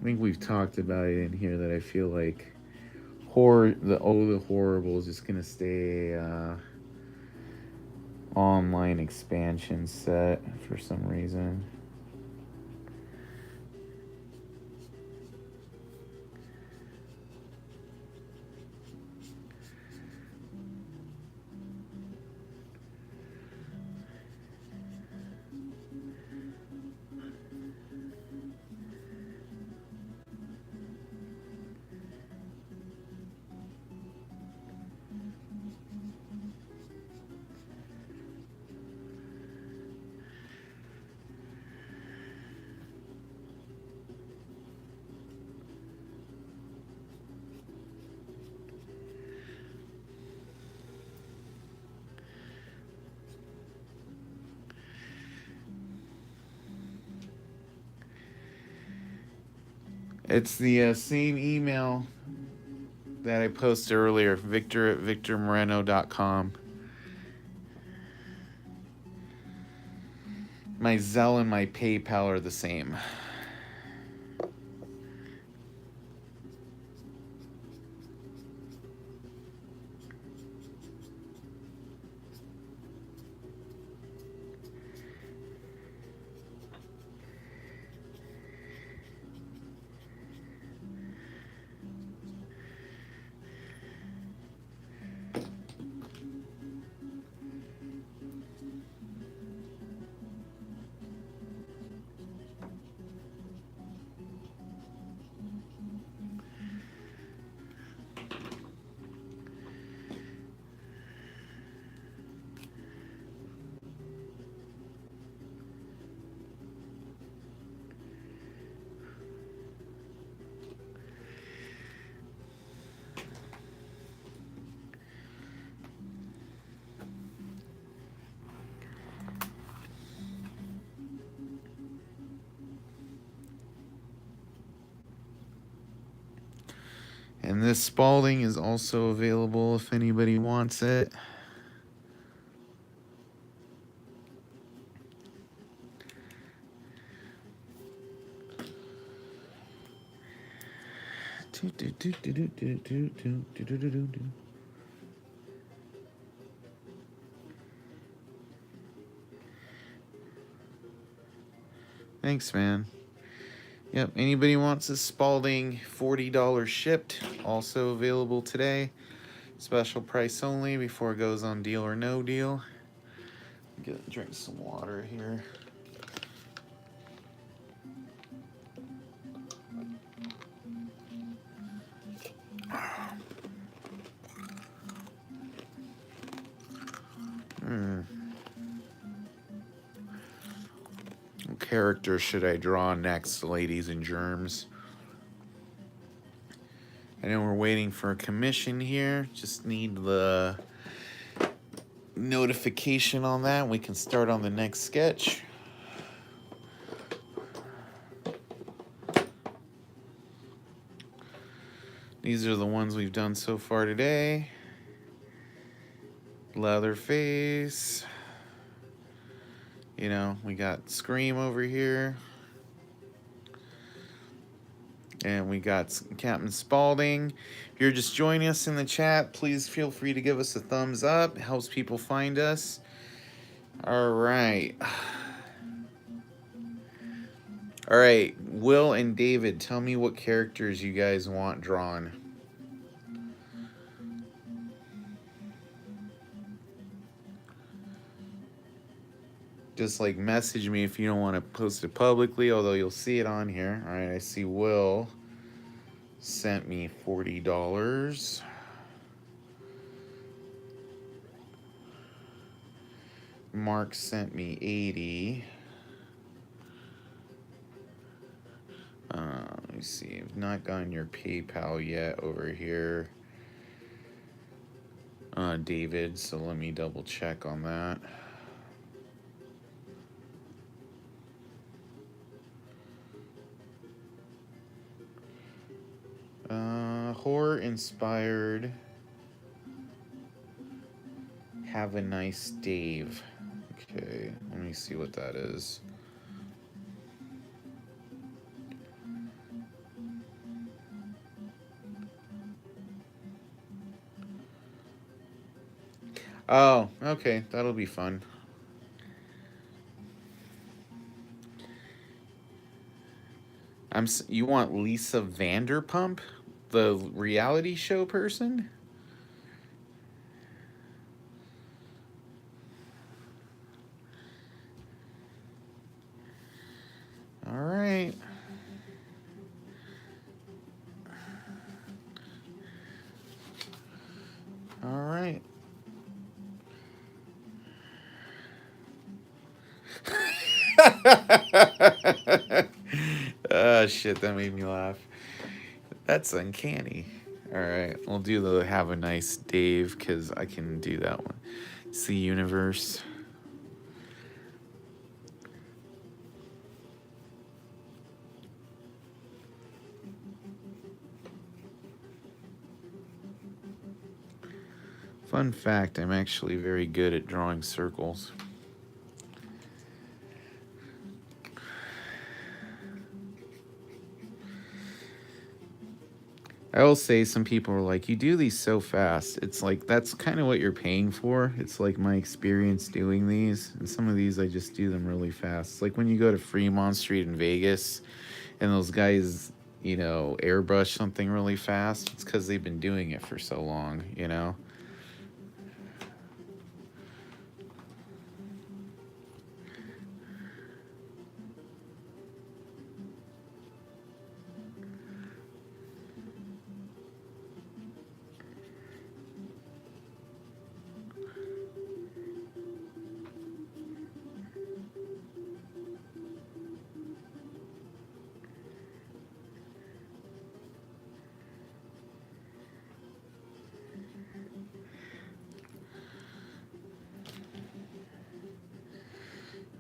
I think we've talked about it in here that I feel like the Horrible is just gonna stay online expansion set for some reason. It's the same email that I posted earlier, victor@victormoreno.com. My Zelle and my PayPal are the same. And this Spalding is also available if anybody wants it. Thanks, man. Yep, anybody wants a Spalding $40 shipped, also available today. Special price only before it goes on Deal or No Deal. Drink some water here. What character should I draw next, ladies and germs? I know we're waiting for a commission here. Just need the notification on that. We can start on the next sketch. These are the ones we've done so far today. Leatherface. You know, we got Scream over here. And we got Captain Spaulding. If you're just joining us in the chat, please feel free to give us a thumbs up. It helps people find us. All right. All right, Will and David, tell me what characters you guys want drawn. Just like message me if you don't want to post it publicly, although you'll see it on here. All right, I see Will sent me $40. Mark sent me 80. Let me see. I've not gotten your PayPal yet over here, David. So let me double check on that. Horror inspired. Have a nice Dave. Okay, let me see what that is. Oh, okay, that'll be fun. You want Lisa Vanderpump, the reality show person? All right. All right. Oh, shit, that made me laugh. That's uncanny. All right, we'll do the Have a Nice Dave, because I can do that one. It's the universe. Fun fact, I'm actually very good at drawing circles. I will say some people are like, you do these so fast. It's like, that's kind of what you're paying for. It's like my experience doing these. And some of these, I just do them really fast. It's like when you go to Fremont Street in Vegas and those guys, you know, airbrush something really fast. It's because they've been doing it for so long, you know?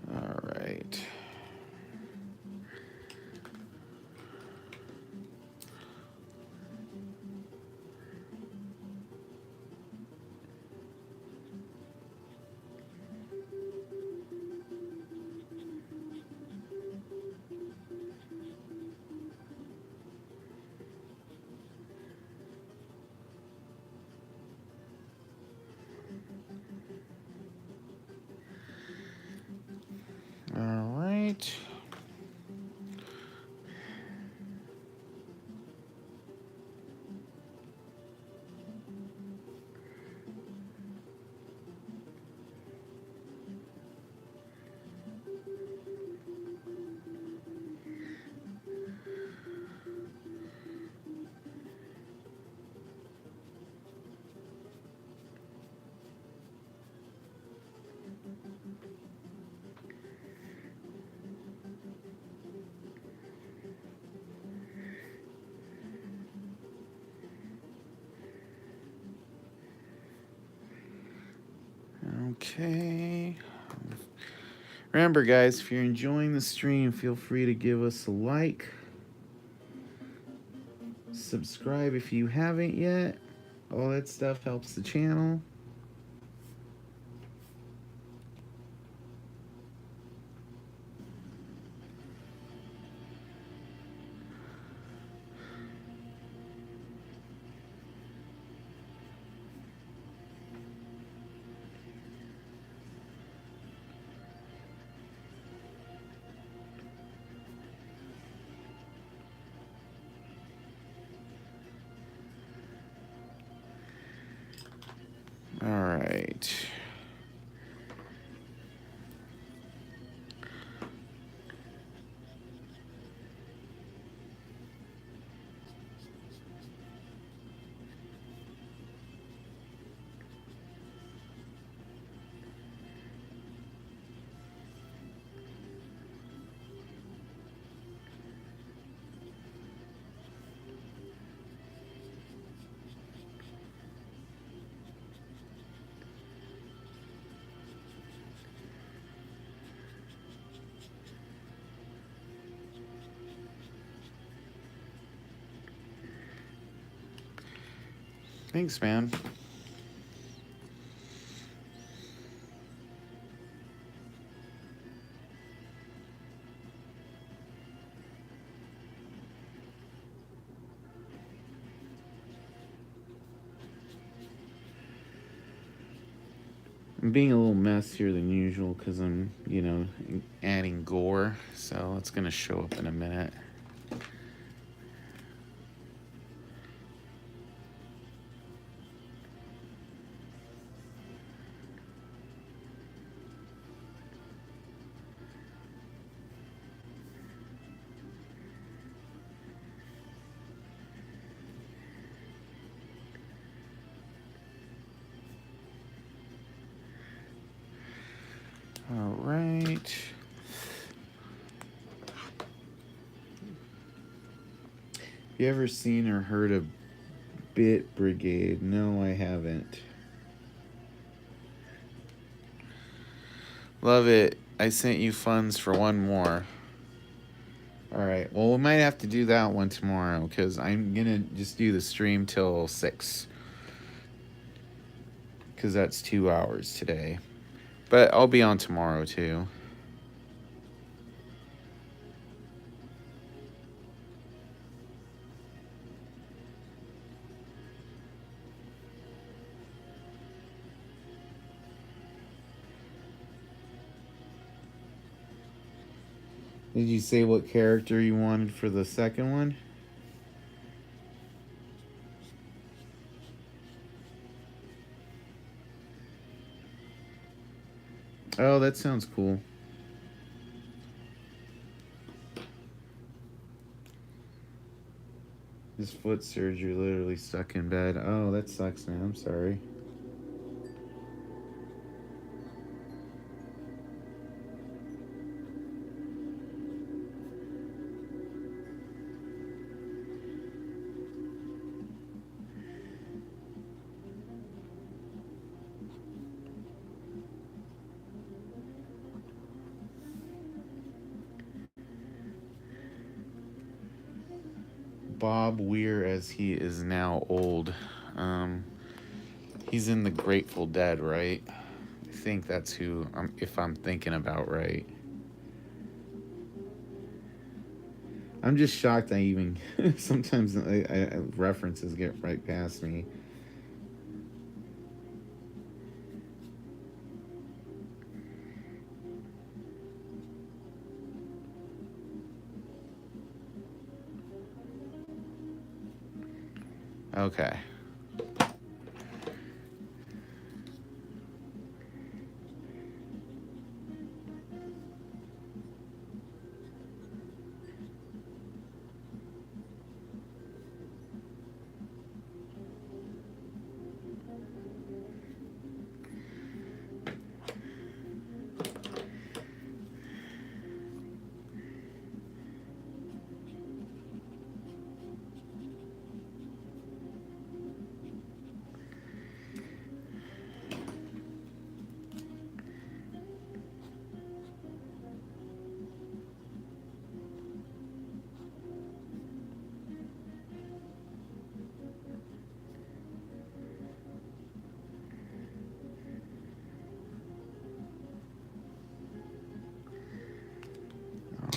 All right. All right. Okay. Remember, guys, if you're enjoying the stream, feel free to give us a like. Subscribe if you haven't yet. All that stuff helps the channel. All right. Thanks, man. I'm being a little messier than usual because I'm, adding gore. So it's going to show up in a minute. All right. You ever seen or heard of Bit Brigade? No, I haven't. Love it. I sent you funds for one more. All right. Well, we might have to do that one tomorrow because I'm going to just do the stream till 6. Because that's 2 hours today. But I'll be on tomorrow too. Did you say what character you wanted for the second one? Oh, that sounds cool. His foot surgery, literally stuck in bed. Oh, that sucks, man. I'm sorry. Bob Weir, as he is now old. He's in the Grateful Dead, right? I think that's who, if I'm thinking about right. I'm just shocked I even, sometimes references get right past me. Okay.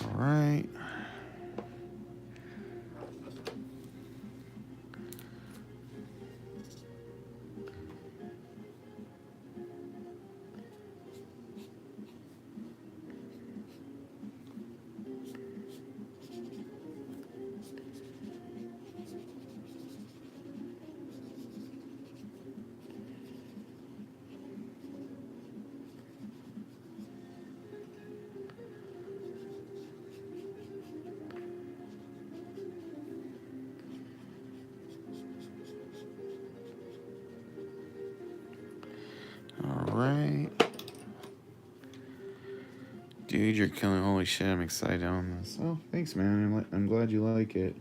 All right. All right. Dude, you're killing. Holy shit, I'm excited on this. Oh, thanks, man. I'm glad you like it.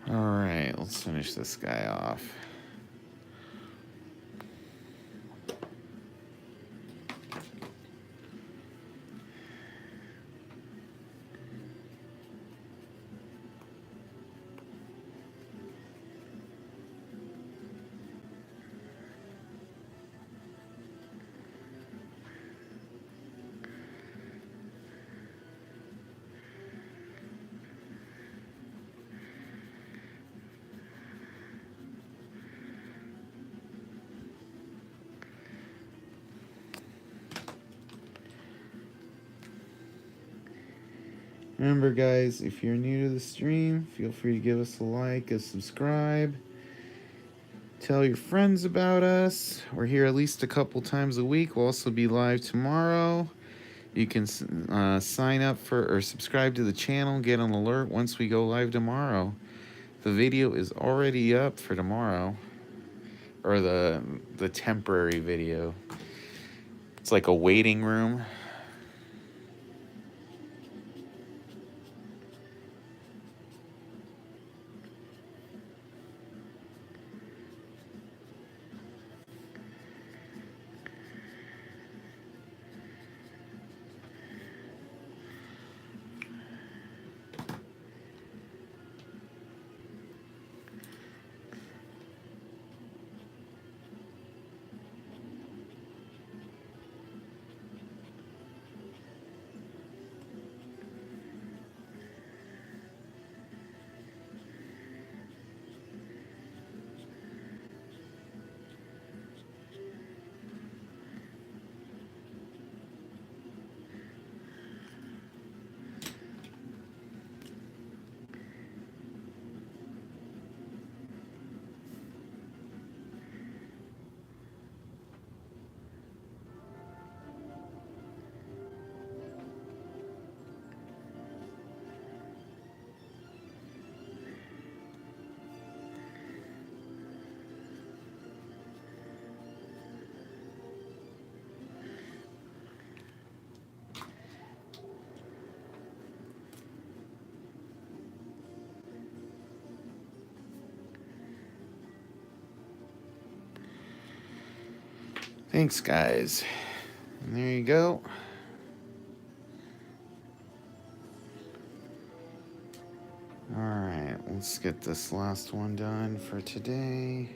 All right, let's finish this guy off. Remember, guys, if you're new to the stream, feel free to give us a like, a subscribe. Tell your friends about us. We're here at least a couple times a week. We'll also be live tomorrow. You can sign up for or subscribe to the channel, get an alert once we go live tomorrow. The video is already up for tomorrow, or the temporary video. It's like a waiting room. Thanks, guys. And there you go. Alright, let's get this last one done for today.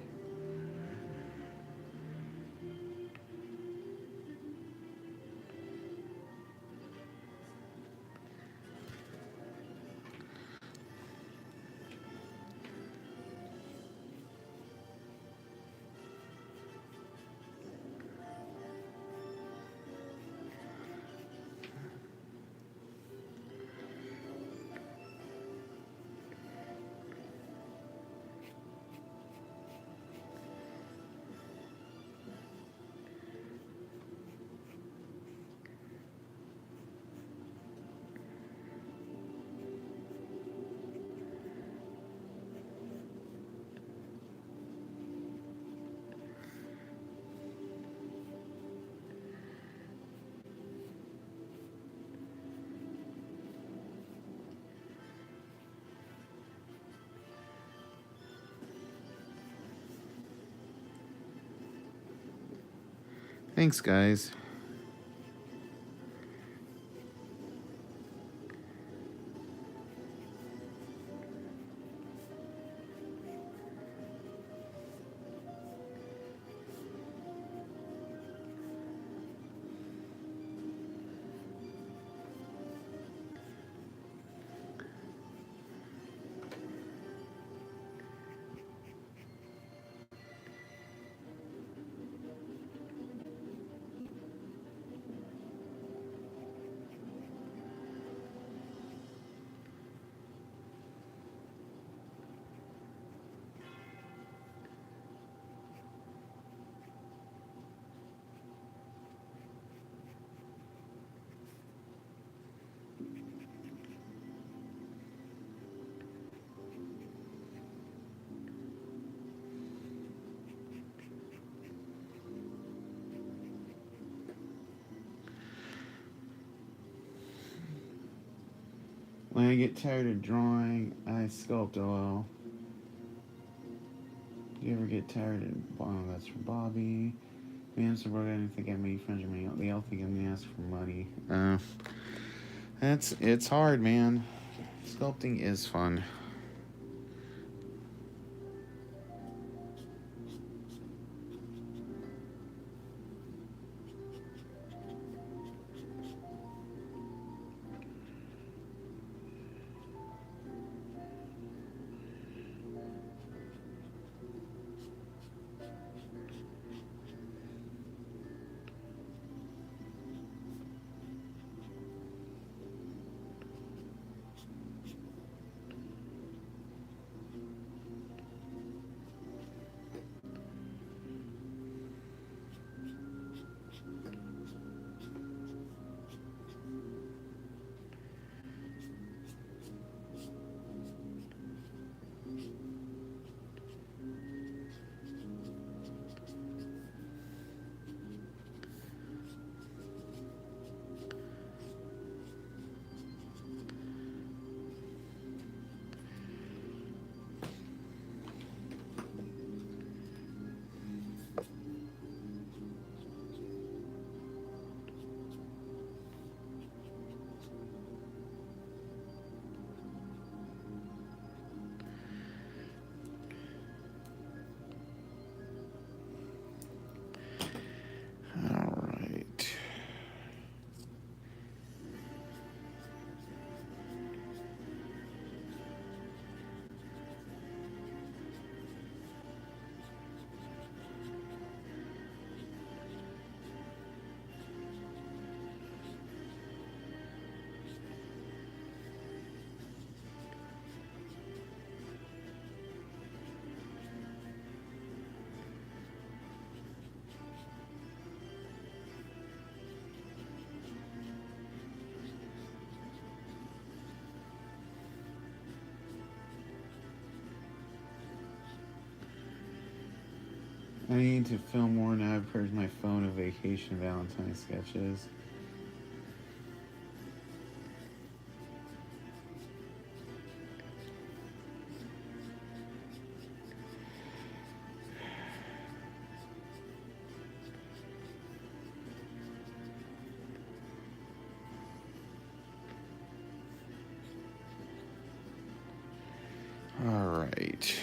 Thanks, guys. When I get tired of drawing, I sculpt oil. Do you ever get tired of... Oh, that's for Bobby. Man, so broke, I didn't think I made friends with me. They all think I'm gonna ask for money. It's hard, man. Sculpting is fun. Alright. I need to film more now. I've purged my phone of vacation Valentine sketches. All right.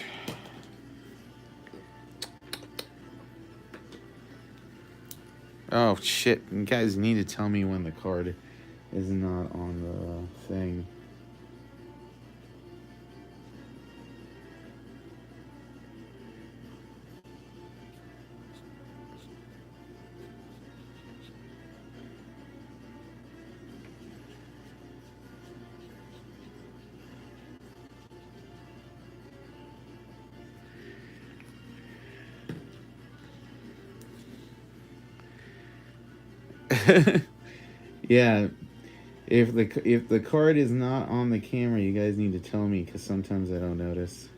Oh, shit. You guys need to tell me when the card is not on the thing. Yeah, if the card is not on the camera, you guys need to tell me because sometimes I don't notice.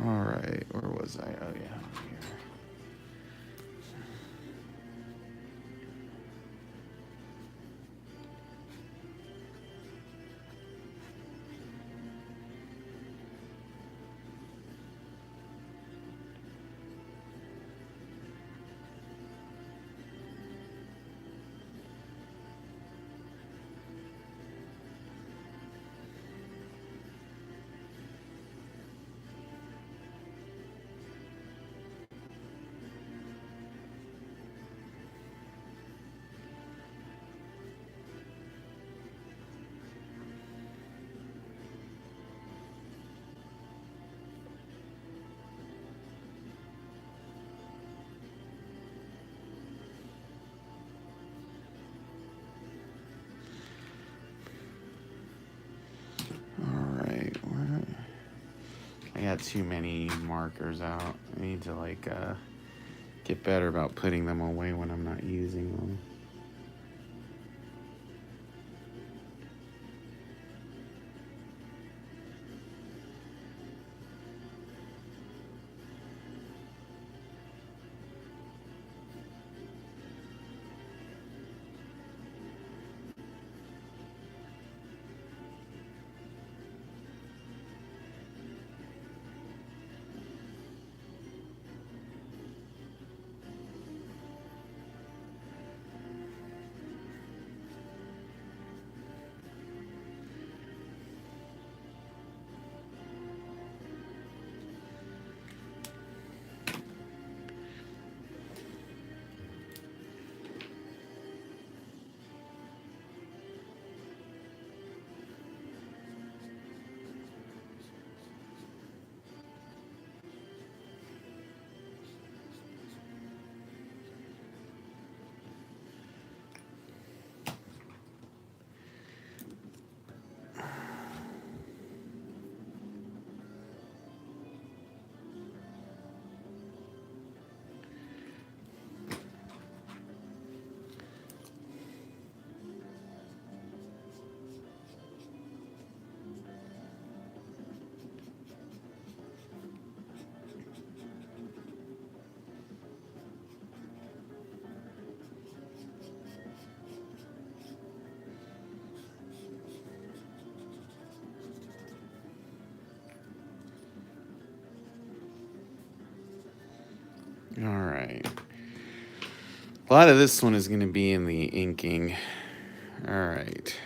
All right, where was I? Oh yeah, here. Alright, I got too many markers out. I need to like get better about putting them away when I'm not using them. Alright. A lot of this one is going to be in the inking. Alright.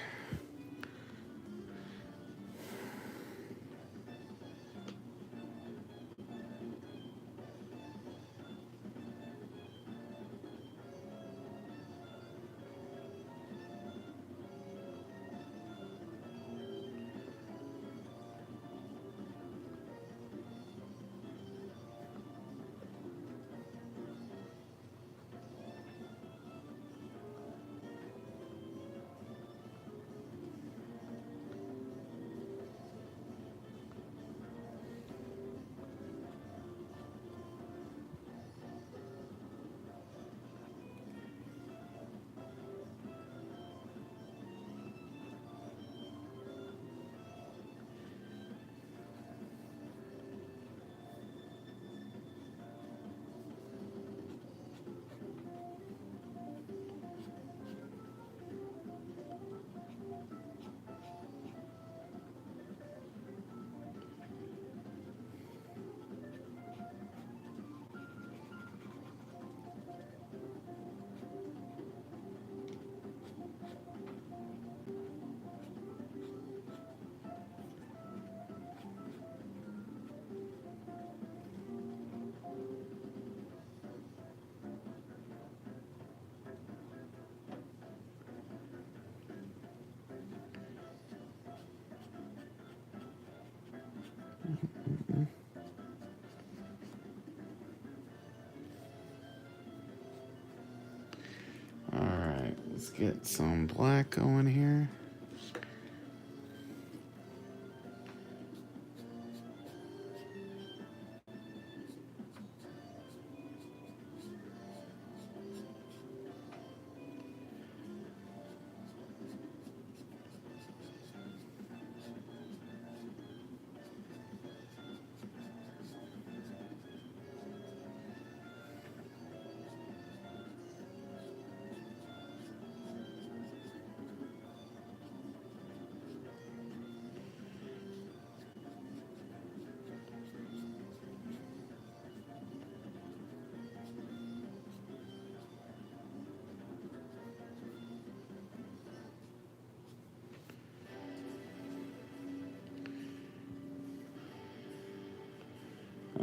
get some black going here.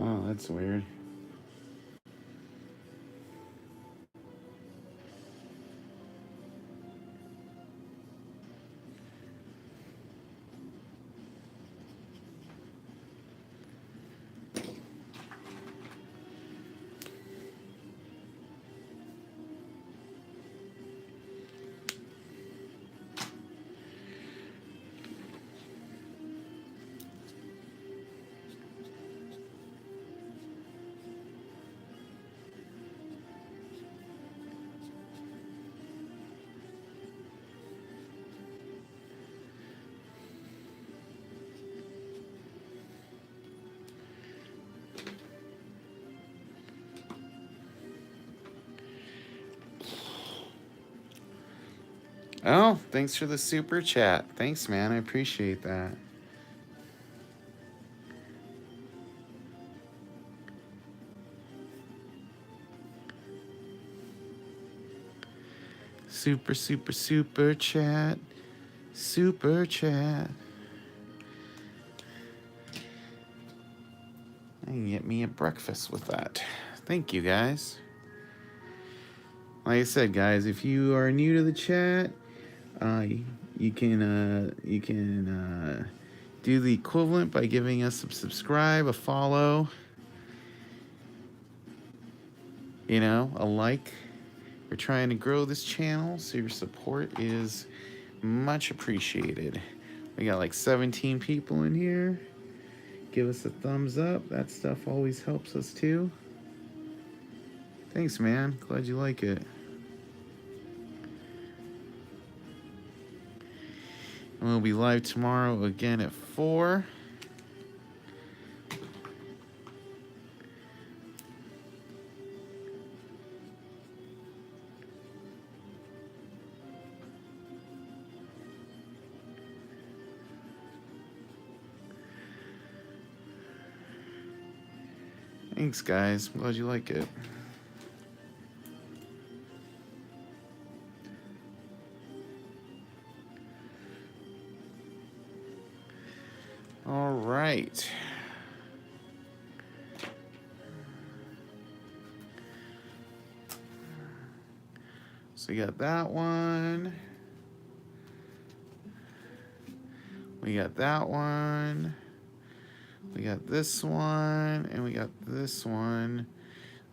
Oh, that's weird. Oh, thanks for the super chat. Thanks, man. I appreciate that. Super, super, super chat. Super chat. I can get me a breakfast with that. Thank you, guys. Like I said, guys, if you are new to the chat, you can do the equivalent by giving us a subscribe, a follow, a like. We're trying to grow this channel, so your support is much appreciated. We got like 17 people in here. Give us a thumbs up. That stuff always helps us too. Thanks, man. Glad you like it. And we'll be live tomorrow again at 4. Thanks, guys. I'm glad you like it. All right. So we got that one. We got that one. We got this one. And we got this one.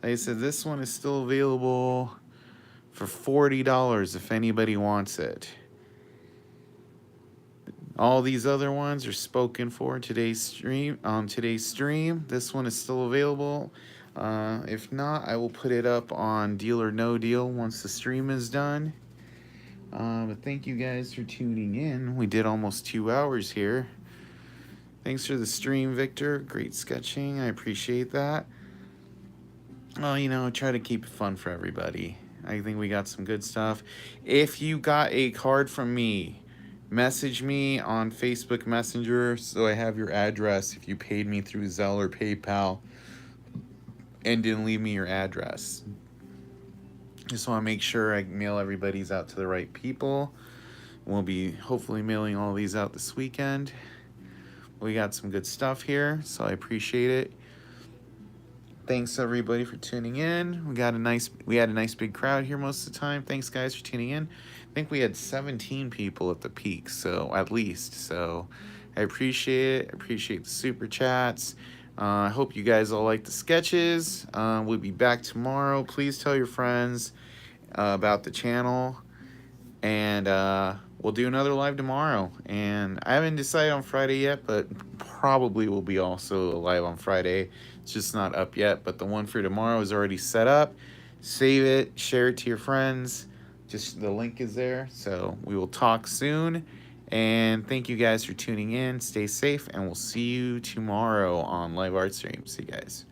Like I said, this one is still available for $40 if anybody wants it. All these other ones are spoken for today's stream. This one is still available. If not, I will put it up on Deal or No Deal once the stream is done. But thank you guys for tuning in. We did almost 2 hours here. Thanks for the stream, Victor. Great sketching. I appreciate that. Well, try to keep it fun for everybody. I think we got some good stuff. If you got a card from me, message me on Facebook Messenger so I have your address if you paid me through Zelle or PayPal and didn't leave me your address. Just want to make sure I mail everybody's out to the right people. We'll be hopefully mailing all these out this weekend. We got some good stuff here, so I appreciate it. Thanks everybody for tuning in. We had a nice big crowd here most of the time. Thanks guys for tuning in. I think we had 17 people at the peak, so at least. So I appreciate it. I appreciate the super chats. I hope you guys all like the sketches. We'll be back tomorrow. Please tell your friends about the channel. And we'll do another live tomorrow. And I haven't decided on Friday yet, but probably will be also live on Friday. It's just not up yet. But the one for tomorrow is already set up. Save it, share it to your friends. Just the link is there. So we will talk soon. And thank you guys for tuning in. Stay safe, and we'll see you tomorrow on Live Art Stream. See you guys.